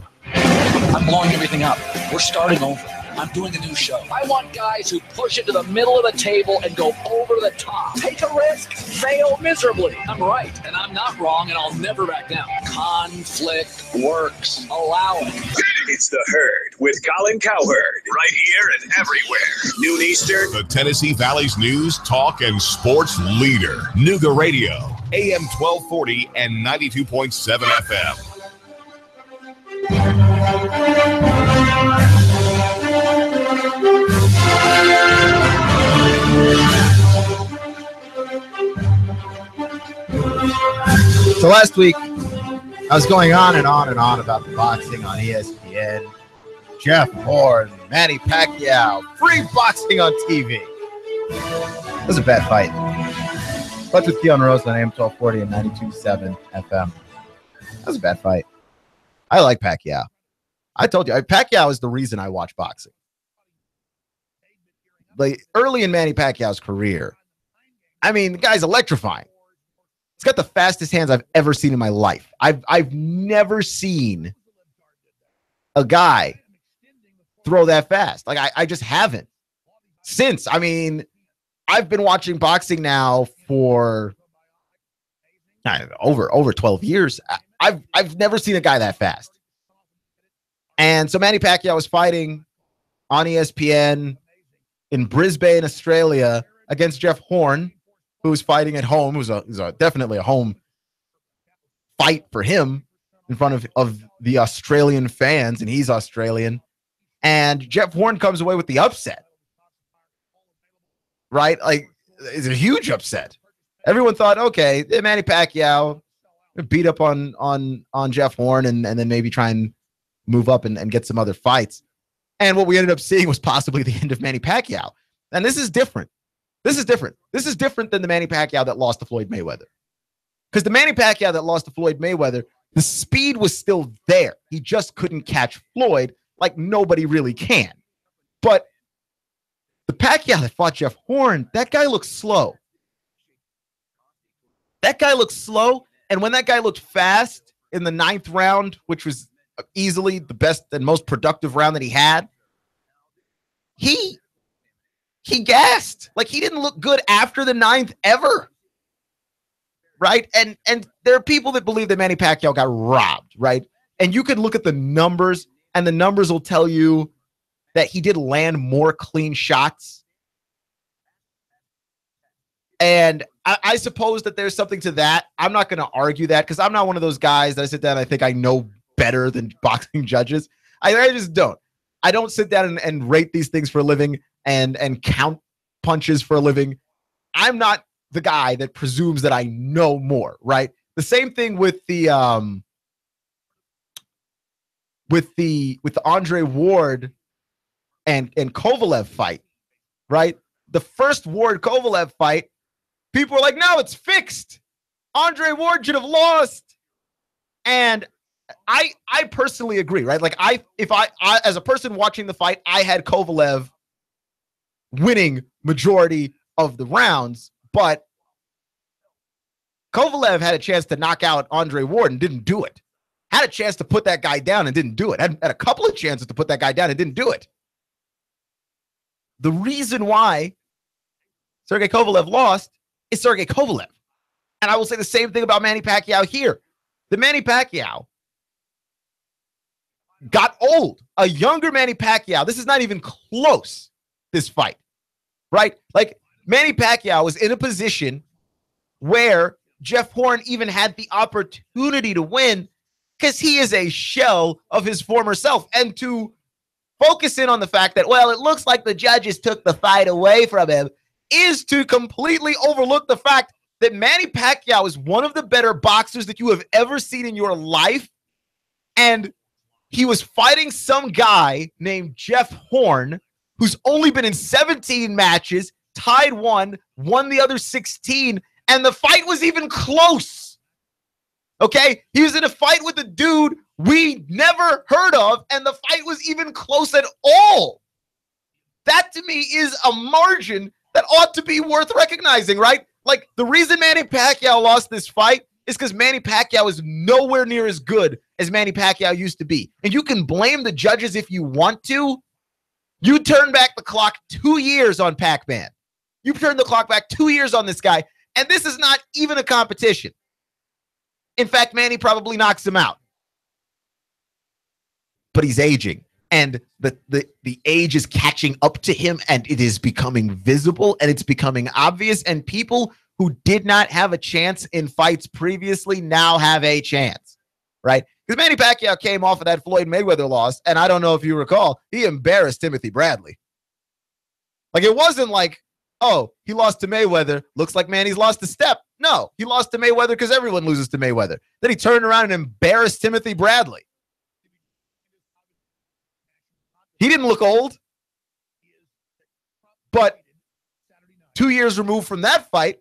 I'm blowing everything up. We're starting over. I'm doing a new show. I want guys who push it to the middle of the table and go over the top. Take a risk, fail miserably. I'm right, and I'm not wrong, and I'll never back down. Conflict works. Allow it. It's The Herd with Colin Cowherd. Right here and everywhere. Noon Eastern. The Tennessee Valley's news, talk, and sports leader. Nooga Radio, AM 1240 and 92.7 FM. So last week, I was going on and on and on about the boxing on ESPN. Jeff Horn, Manny Pacquiao, free boxing on TV. It was a bad fight. But with Keon Rose on AM 1240 and 92.7 FM. That was a bad fight. I like Pacquiao. I told you, Pacquiao is the reason I watch boxing. Like early in Manny Pacquiao's career, I mean, the guy's electrifying. He's got the fastest hands I've ever seen in my life. I've never seen a guy throw that fast. Like I just haven't. Since, I mean, I've been watching boxing now for I don't know, over 12 years. I've never seen a guy that fast. And so Manny Pacquiao was fighting on ESPN in Brisbane, Australia, against Jeff Horn, who was fighting at home. It was definitely a home fight for him in front of the Australian fans, and he's Australian. And Jeff Horn comes away with the upset. Right? Like, it's a huge upset. Everyone thought, okay, Manny Pacquiao beat up on Jeff Horn and then maybe try and move up and get some other fights. And what we ended up seeing was possibly the end of Manny Pacquiao. And this is different. This is different. This is different than the Manny Pacquiao that lost to Floyd Mayweather. Because the Manny Pacquiao that lost to Floyd Mayweather, the speed was still there. He just couldn't catch Floyd like nobody really can. But the Pacquiao that fought Jeff Horn, that guy looks slow. That guy looks slow. And when that guy looked fast in the 9th round, which was easily the best and most productive round that he had, he gassed. Like, he didn't look good after the 9th ever. Right? And there are people that believe that Manny Pacquiao got robbed, right? And you can look at the numbers, and the numbers will tell you that he did land more clean shots. And I suppose that there's something to that. I'm not going to argue that because I'm not one of those guys that I sit down and I think I know better than boxing judges. I just don't. I don't sit down and rate these things for a living and count punches for a living. I'm not the guy that presumes that I know more, right? The same thing with the Andre Ward and Kovalev fight, right? The first Ward Kovalev fight, people were like, no, it's fixed. Andre Ward should have lost. And I personally agree, right? Like if I as a person watching the fight, I had Kovalev winning majority of the rounds, but Kovalev had a chance to knock out Andre Ward and didn't do it. Had a chance to put that guy down and didn't do it. Had a couple of chances to put that guy down and didn't do it. The reason why Sergey Kovalev lost is Sergey Kovalev. And I will say the same thing about Manny Pacquiao here. The Manny Pacquiao got old. A younger Manny Pacquiao. This is not even close, this fight. Right? Like, Manny Pacquiao was in a position where Jeff Horn even had the opportunity to win because he is a shell of his former self. And to focus in on the fact that, well, it looks like the judges took the fight away from him is to completely overlook the fact that Manny Pacquiao is one of the better boxers that you have ever seen in your life. And he was fighting some guy named Jeff Horn, who's only been in 17 matches, tied one, won the other 16, and the fight was even close. Okay? He was in a fight with a dude we never heard of, and the fight was even close at all. That, to me, is a margin that ought to be worth recognizing, right? Like, the reason Manny Pacquiao lost this fight is because Manny Pacquiao is nowhere near as good as Manny Pacquiao used to be. And you can blame the judges if you want to. You turn back the clock 2 years on Pac-Man. You turn the clock back 2 years on this guy, and this is not even a competition. In fact, Manny probably knocks him out. But he's aging, and the age is catching up to him, and it is becoming visible, and it's becoming obvious, and people who did not have a chance in fights previously now have a chance, right? Because Manny Pacquiao came off of that Floyd Mayweather loss, and I don't know if you recall, he embarrassed Timothy Bradley. Like, it wasn't like, oh, he lost to Mayweather, looks like Manny's lost a step. No, he lost to Mayweather because everyone loses to Mayweather. Then he turned around and embarrassed Timothy Bradley. He didn't look old, but 2 years removed from that fight,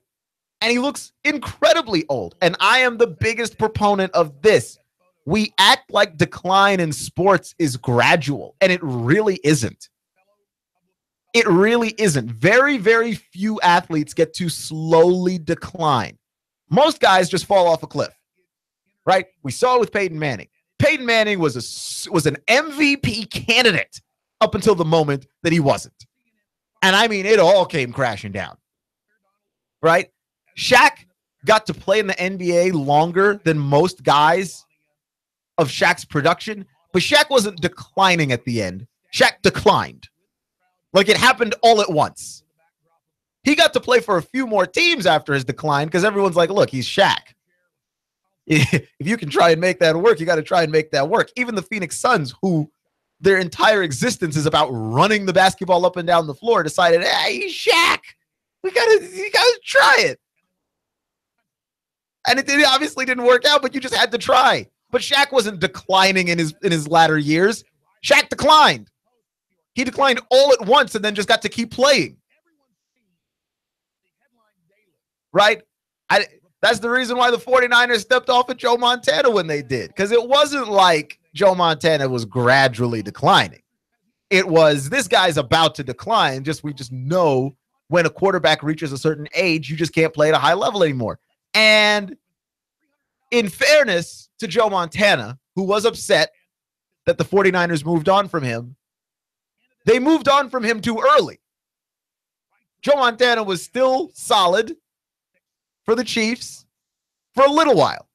and he looks incredibly old. And I am the biggest proponent of this. We act like decline in sports is gradual, and it really isn't. It really isn't. Very, very few athletes get to slowly decline. Most guys just fall off a cliff, right? We saw it with Peyton Manning. Peyton Manning was an MVP candidate up until the moment that he wasn't. And I mean, it all came crashing down, right? Shaq got to play in the NBA longer than most guys of Shaq's production, but Shaq wasn't declining at the end. Shaq declined. Like, it happened all at once. He got to play for a few more teams after his decline because everyone's like, look, he's Shaq. If you can try and make that work, you got to try and make that work. Even the Phoenix Suns, who their entire existence is about running the basketball up and down the floor, decided, hey, he's Shaq. You gotta try it. And it obviously didn't work out, but you just had to try. But Shaq wasn't declining in his latter years. Shaq declined. He declined all at once and then just got to keep playing. Right? That's the reason why the 49ers stepped off at Joe Montana when they did. Because it wasn't like Joe Montana was gradually declining. It was, this guy's about to decline. We just know when a quarterback reaches a certain age, you just can't play at a high level anymore. And in fairness to Joe Montana, who was upset that the 49ers moved on from him, they moved on from him too early. Joe Montana was still solid for the Chiefs for a little while.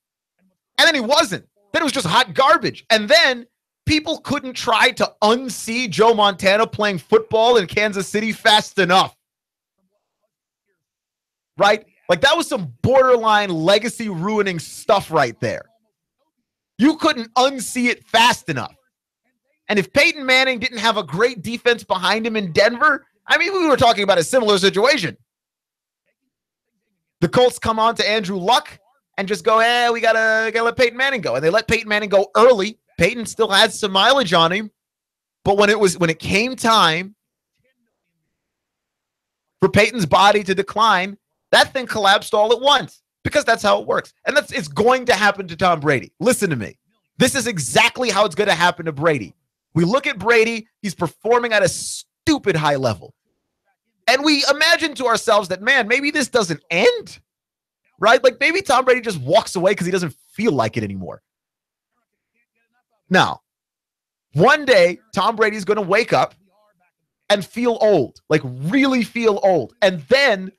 And then he wasn't. Then it was just hot garbage. And then people couldn't try to unsee Joe Montana playing football in Kansas City fast enough. Right? Like, that was some borderline legacy ruining stuff right there. You couldn't unsee it fast enough. And if Peyton Manning didn't have a great defense behind him in Denver, I mean, we were talking about a similar situation. The Colts come on to Andrew Luck and just go, we gotta let Peyton Manning go. And they let Peyton Manning go early. Peyton still had some mileage on him. But when it came time for Peyton's body to decline, that thing collapsed all at once. because that's how it works. And it's going to happen to Tom Brady. Listen to me. This is exactly how it's going to happen to Brady. We look at Brady, he's performing at a stupid high level. And we imagine to ourselves that, man, maybe this doesn't end, right? Like maybe Tom Brady just walks away because he doesn't feel like it anymore. Now, one day, Tom Brady's going to wake up and feel old, like really feel old. And then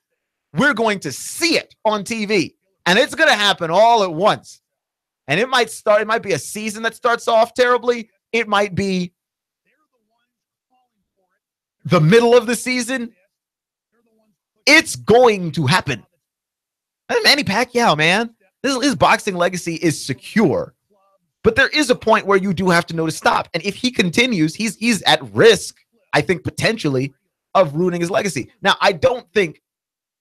we're going to see it on TV. And it's going to happen all at once. And it might be a season that starts off terribly. It might be the middle of the season. It's going to happen. And Manny Pacquiao, man, his boxing legacy is secure. But there is a point where you do have to know to stop. And if he continues, he's at risk, I think, potentially, of ruining his legacy. Now, I don't think,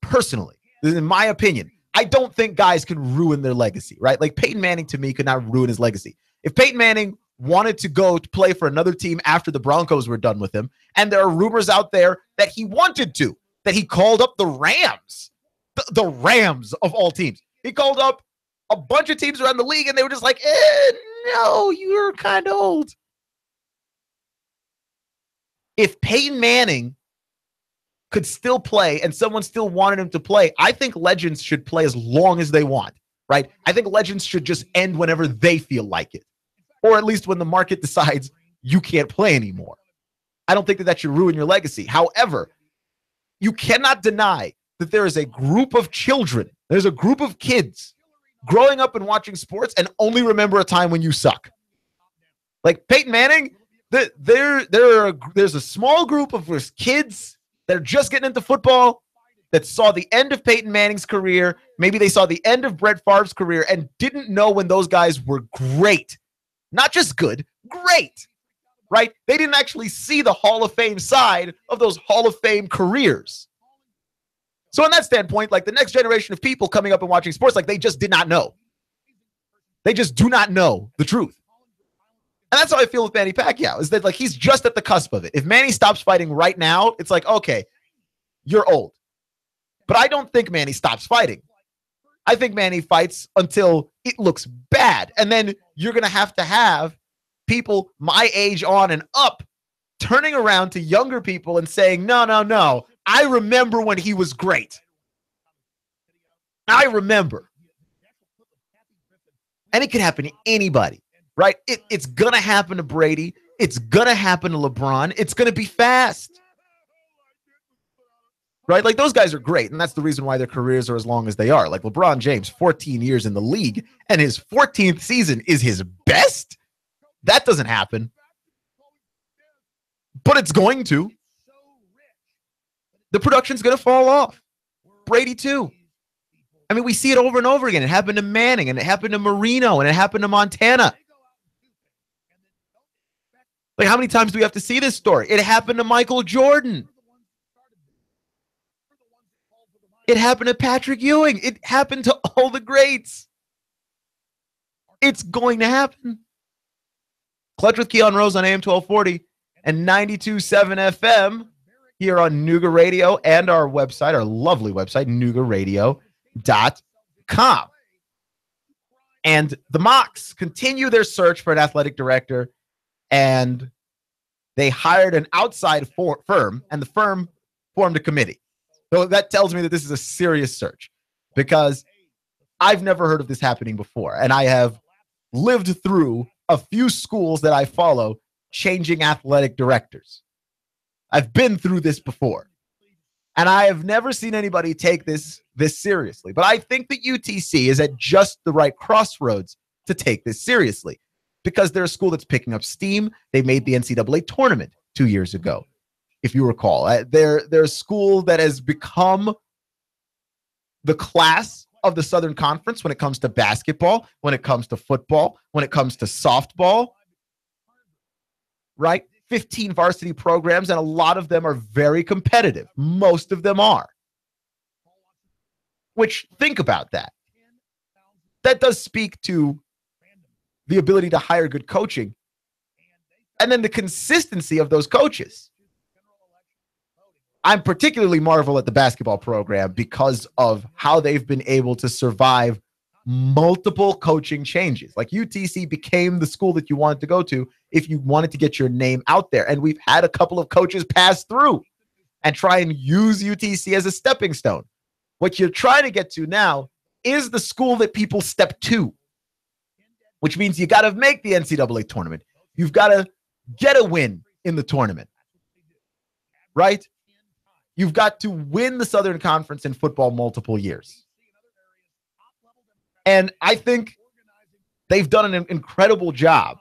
personally, in my opinion, I don't think guys can ruin their legacy, right? Like Peyton Manning, to me, could not ruin his legacy. If Peyton Manning wanted to go to play for another team after the Broncos were done with him, and there are rumors out there that he wanted to, that he called up the Rams, the Rams of all teams. He called up a bunch of teams around the league, and they were just like, no, you're kind of old. If Peyton Manning could still play and someone still wanted him to play, I think legends should play as long as they want, right? I think legends should just end whenever they feel like it, or at least when the market decides you can't play anymore. I don't think that should ruin your legacy. However, you cannot deny that there is a group of children, there's a group of kids growing up and watching sports and only remember a time when you suck. Like Peyton Manning, there's a small group of kids that are just getting into football that saw the end of Peyton Manning's career. Maybe they saw the end of Brett Favre's career and didn't know when those guys were great. Not just good, great, right? They didn't actually see the Hall of Fame side of those Hall of Fame careers. So in that standpoint, like the next generation of people coming up and watching sports, like they just did not know. They just do not know the truth. And that's how I feel with Manny Pacquiao, is that like he's just at the cusp of it. If Manny stops fighting right now, it's like, okay, you're old. But I don't think Manny stops fighting. I think Manny fights until it looks bad. And then you're going to have people my age on and up turning around to younger people and saying, no. I remember when he was great. I remember. And it could happen to anybody. Right? It's going to happen to Brady. It's going to happen to LeBron. It's going to be fast. Right? Like those guys are great. And that's the reason why their careers are as long as they are. Like LeBron James, 14 years in the league, and his 14th season is his best. That doesn't happen. But it's going to. The production's going to fall off. Brady too. I mean, we see it over and over again. It happened to Manning, and it happened to Marino, and it happened to Montana. Like, how many times do we have to see this story? It happened to Michael Jordan. It happened to Patrick Ewing. It happened to all the greats. It's going to happen. Clutch with Keon Rose on AM 1240 and 92.7 FM here on Nooga Radio and our website, our lovely website, noogaradio.com. And the Mocs continue their search for an athletic director, and they hired an outside firm, and the firm formed a committee. So that tells me that this is a serious search, because I've never heard of this happening before. And I have lived through a few schools that I follow changing athletic directors. I've been through this before, and I have never seen anybody take this seriously. But I think that UTC is at just the right crossroads to take this seriously, because they're a school that's picking up steam. They made the NCAA tournament 2 years ago, if you recall. They're a school that has become the class of the Southern Conference when it comes to basketball, when it comes to football, when it comes to softball, right? 15 varsity programs, and a lot of them are very competitive. Most of them are. Which, think about that. That does speak to the ability to hire good coaching, and then the consistency of those coaches. I'm particularly marvel at the basketball program because of how they've been able to survive multiple coaching changes. Like UTC became the school that you wanted to go to if you wanted to get your name out there. And we've had a couple of coaches pass through and try and use UTC as a stepping stone. What you're trying to get to now is the school that people step to, which means you got to make the NCAA tournament. You've got to get a win in the tournament, right? You've got to win the Southern Conference in football multiple years. And I think they've done an incredible job,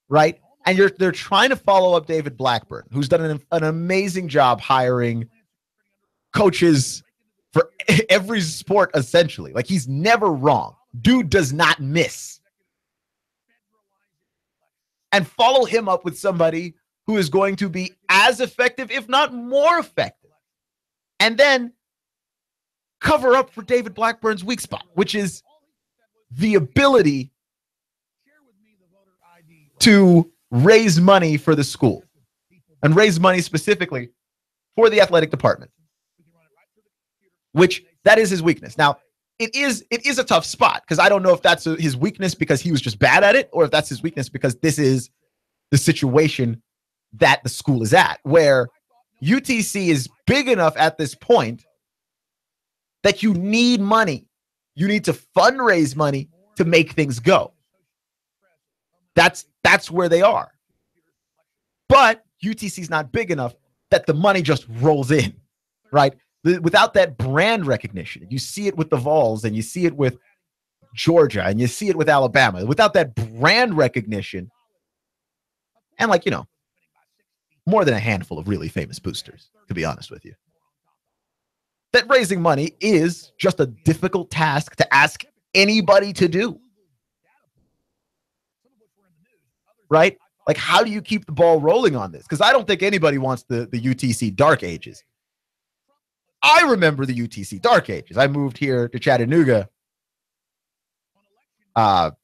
right? And they're trying to follow up David Blackburn, who's done an amazing job hiring coaches for every sport, essentially. Like, he's never wrong. Dude does not miss. And follow him up with somebody who is going to be as effective, if not more effective. And then cover up for David Blackburn's weak spot, which is the ability to raise money for the school and raise money specifically for the athletic department, which that is his weakness. Now, it is a tough spot because I don't know if that's his weakness because he was just bad at it, or if that's his weakness because this is the situation that the school is at, where UTC is big enough at this point that you need money. You need to fundraise money to make things go. That's where they are. But UTC is not big enough that the money just rolls in, right? Without that brand recognition, you see it with the Vols and you see it with Georgia and you see it with Alabama. Without that brand recognition, and more than a handful of really famous boosters, to be honest with you, that raising money is just a difficult task to ask anybody to do. Right? Like, how do you keep the ball rolling on this? Because I don't think anybody wants the UTC dark ages. I remember the UTC dark ages. I moved here to Chattanooga 7-8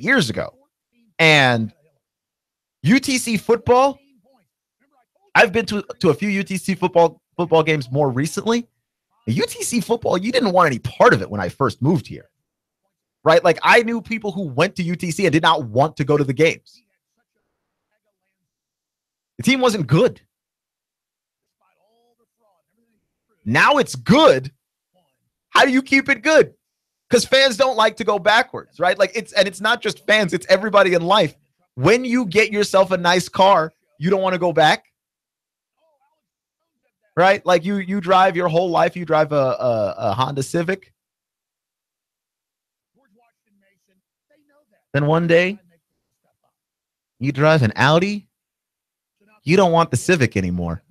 years ago. And UTC football, I've been to a few UTC football games more recently. UTC football, you didn't want any part of it when I first moved here, right? Like, I knew people who went to UTC and did not want to go to the games. The team wasn't good. Now it's good. How do you keep it good? Because fans don't like to go backwards, right? Like, it's not just fans, it's everybody in life. When you get yourself a nice car, you don't want to go back. Right? Like, you drive your whole life, you drive a Honda Civic. Then one day, you drive an Audi. You don't want the Civic anymore.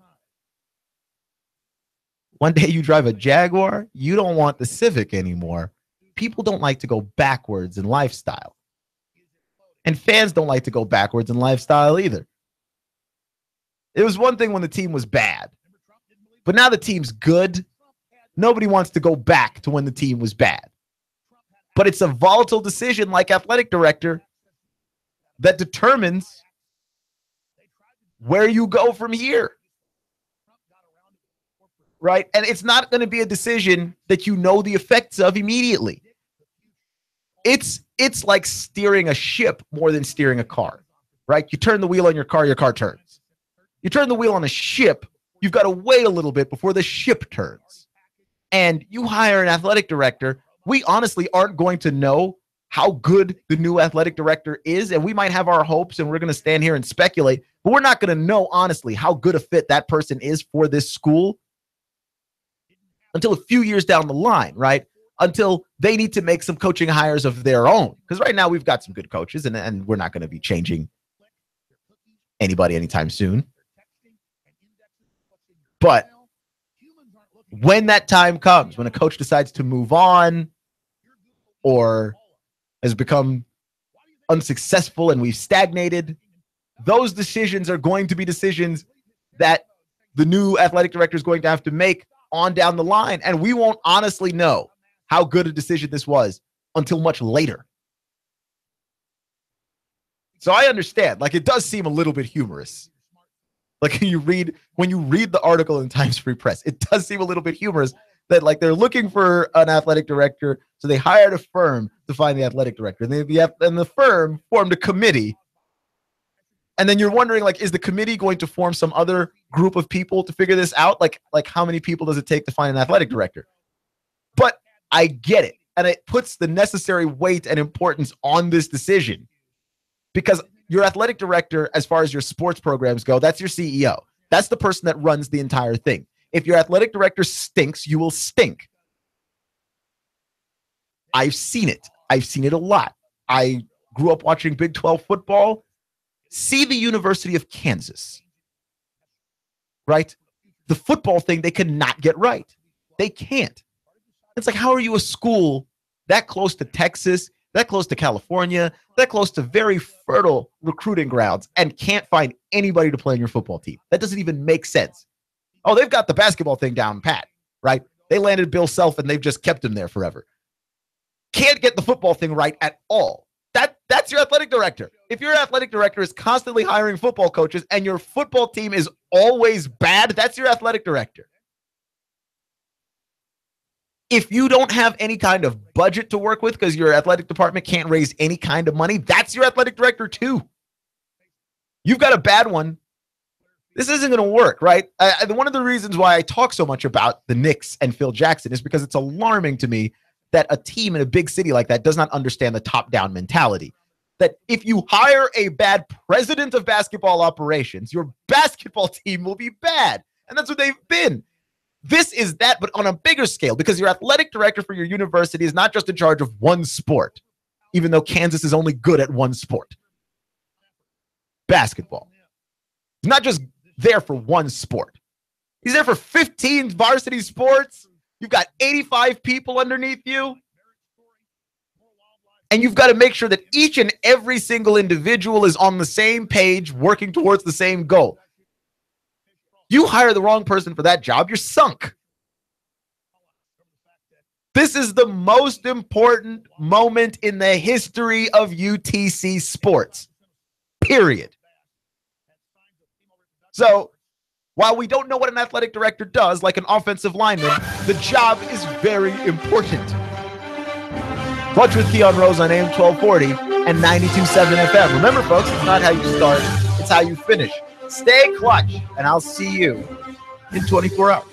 One day you drive a Jaguar. You don't want the Civic anymore. People don't like to go backwards in lifestyle. And fans don't like to go backwards in lifestyle either. It was one thing when the team was bad. But now the team's good. Nobody wants to go back to when the team was bad. But it's a volatile decision, like athletic director, that determines where you go from here. Right? And it's not going to be a decision that you know the effects of immediately. It's like steering a ship more than steering a car. Right? You turn the wheel on your car turns. You turn the wheel on a ship, you've got to wait a little bit before the ship turns. And you hire an athletic director, we honestly aren't going to know how good the new athletic director is. And we might have our hopes and we're going to stand here and speculate, but we're not going to know honestly how good a fit that person is for this school until a few years down the line, right? Until they need to make some coaching hires of their own. Because right now we've got some good coaches and we're not going to be changing anybody anytime soon. But when that time comes, when a coach decides to move on or has become unsuccessful and we've stagnated, those decisions are going to be decisions that the new athletic director is going to have to make on down the line. And we won't honestly know how good a decision this was until much later. So I understand, like, it does seem a little bit humorous Like when you read the article in Times Free Press, it does seem a little bit humorous that like they're looking for an athletic director, so they hired a firm to find the athletic director, and the firm formed a committee. And then you're wondering, like, is the committee going to form some other group of people to figure this out? Like how many people does it take to find an athletic director? But I get it, and it puts the necessary weight and importance on this decision, because your athletic director, as far as your sports programs go, that's your CEO. That's the person that runs the entire thing. If your athletic director stinks, you will stink. I've seen it. I've seen it a lot. I grew up watching Big 12 football. See the University of Kansas, right? The football thing, they cannot get right. They can't. It's like, how are you a school that close to Texas, that close to California, that close to very fertile recruiting grounds, and can't find anybody to play on your football team? That doesn't even make sense. Oh, they've got the basketball thing down pat, right? They landed Bill Self, and they've just kept him there forever. Can't get the football thing right at all. That's your athletic director. If your athletic director is constantly hiring football coaches and your football team is always bad, that's your athletic director. If you don't have any kind of budget to work with because your athletic department can't raise any kind of money, that's your athletic director too. You've got a bad one. This isn't going to work, right? One of the reasons why I talk so much about the Knicks and Phil Jackson is because it's alarming to me that a team in a big city like that does not understand the top-down mentality. That if you hire a bad president of basketball operations, your basketball team will be bad. And that's what they've been. This is that, but on a bigger scale, because your athletic director for your university is not just in charge of one sport, even though Kansas is only good at one sport. Basketball. He's not just there for one sport. He's there for 15 varsity sports. You've got 85 people underneath you. And you've got to make sure that each and every single individual is on the same page, working towards the same goal. You hire the wrong person for that job, you're sunk. This is the most important moment in the history of UTC sports. Period. So, while we don't know what an athletic director does, like an offensive lineman, the job is very important. Clutch with Keon Rose on AM 1240 and 92.7 FM. Remember, folks, it's not how you start, it's how you finish. Stay clutch, and I'll see you in 24 hours.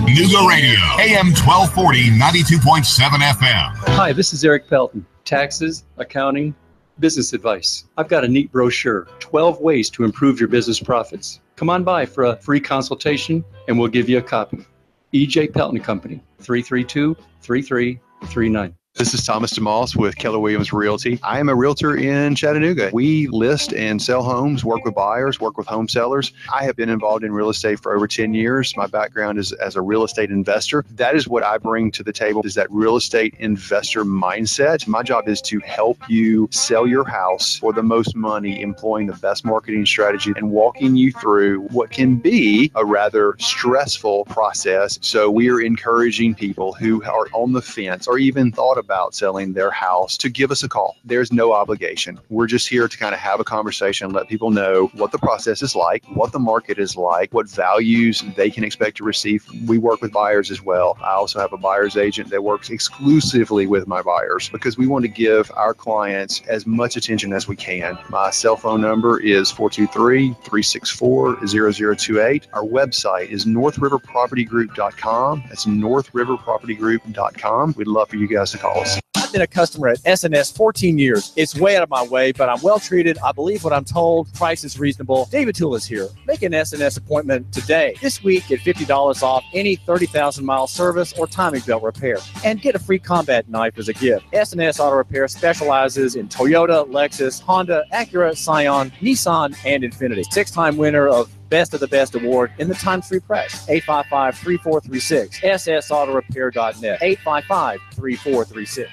Nooga Radio, AM 1240, 92.7 FM. Hi, this is Eric Pelton. Taxes, accounting, business advice. I've got a neat brochure, 12 ways to improve your business profits. Come on by for a free consultation and we'll give you a copy. EJ Pelton Company, 332-3339. This is Thomas DeMoss with Keller Williams Realty. I am a realtor in Chattanooga. We list and sell homes, work with buyers, work with home sellers. I have been involved in real estate for over 10 years. My background is as a real estate investor. That is what I bring to the table, is that real estate investor mindset. My job is to help you sell your house for the most money, employing the best marketing strategy and walking you through what can be a rather stressful process. So we are encouraging people who are on the fence or even thought about selling their house to give us a call. There's no obligation. We're just here to kind of have a conversation, let people know what the process is like, what the market is like, what values they can expect to receive. We work with buyers as well. I also have a buyer's agent that works exclusively with my buyers because we want to give our clients as much attention as we can. My cell phone number is 423-364-0028. Our website is northriverpropertygroup.com. That's northriverpropertygroup.com. We'd love for you guys to call us. I've been a customer at SNS 14 years. It's way out of my way, but I'm well treated. I believe what I'm told. Price is reasonable. David Tulis here. Make an SNS appointment today. This week, get $50 off any 30,000-mile service or timing belt repair. And get a free combat knife as a gift. SNS Auto Repair specializes in Toyota, Lexus, Honda, Acura, Scion, Nissan, and Infiniti. 6-time winner of Best of the Best Award in the Times Free Press. 855-3436. ssautorepair.net. 855-3436.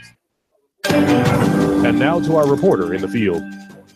And now to our reporter in the field.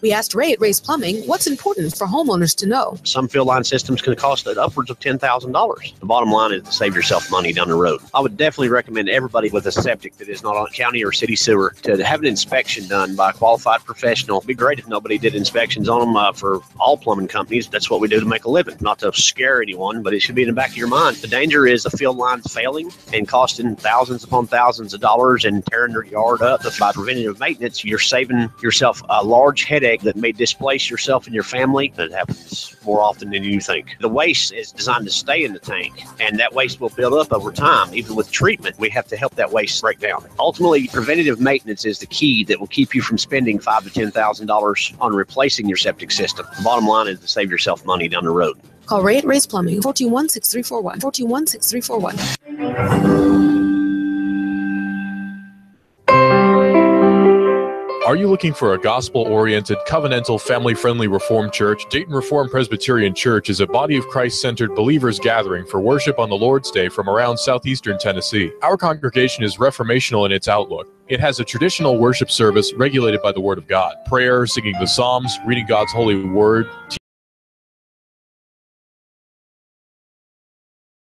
We asked Ray at Ray's Plumbing what's important for homeowners to know. Some field line systems can cost upwards of $10,000. The bottom line is to save yourself money down the road. I would definitely recommend everybody with a septic that is not on county or city sewer to have an inspection done by a qualified professional. It'd be great if nobody did inspections on them for all plumbing companies. That's what we do to make a living. Not to scare anyone, but it should be in the back of your mind. The danger is the field lines failing and costing thousands upon thousands of dollars and tearing your yard up. By preventative maintenance, you're saving yourself a large headache that may displace yourself and your family. That happens more often than you think. The waste is designed to stay in the tank, and that waste will build up over time. Even with treatment, we have to help that waste break down. Ultimately, preventative maintenance is the key that will keep you from spending $5,000 to $10,000 on replacing your septic system. The bottom line is to save yourself money down the road. Call Ray at Ray's Plumbing, 421-6341, 421-6341. Are you looking for a gospel-oriented, covenantal, family-friendly Reformed church? Dayton Reformed Presbyterian Church is a body of Christ-centered believers gathering for worship on the Lord's Day from around southeastern Tennessee. Our congregation is reformational in its outlook. It has a traditional worship service regulated by the Word of God. Prayer, singing the Psalms, reading God's holy word,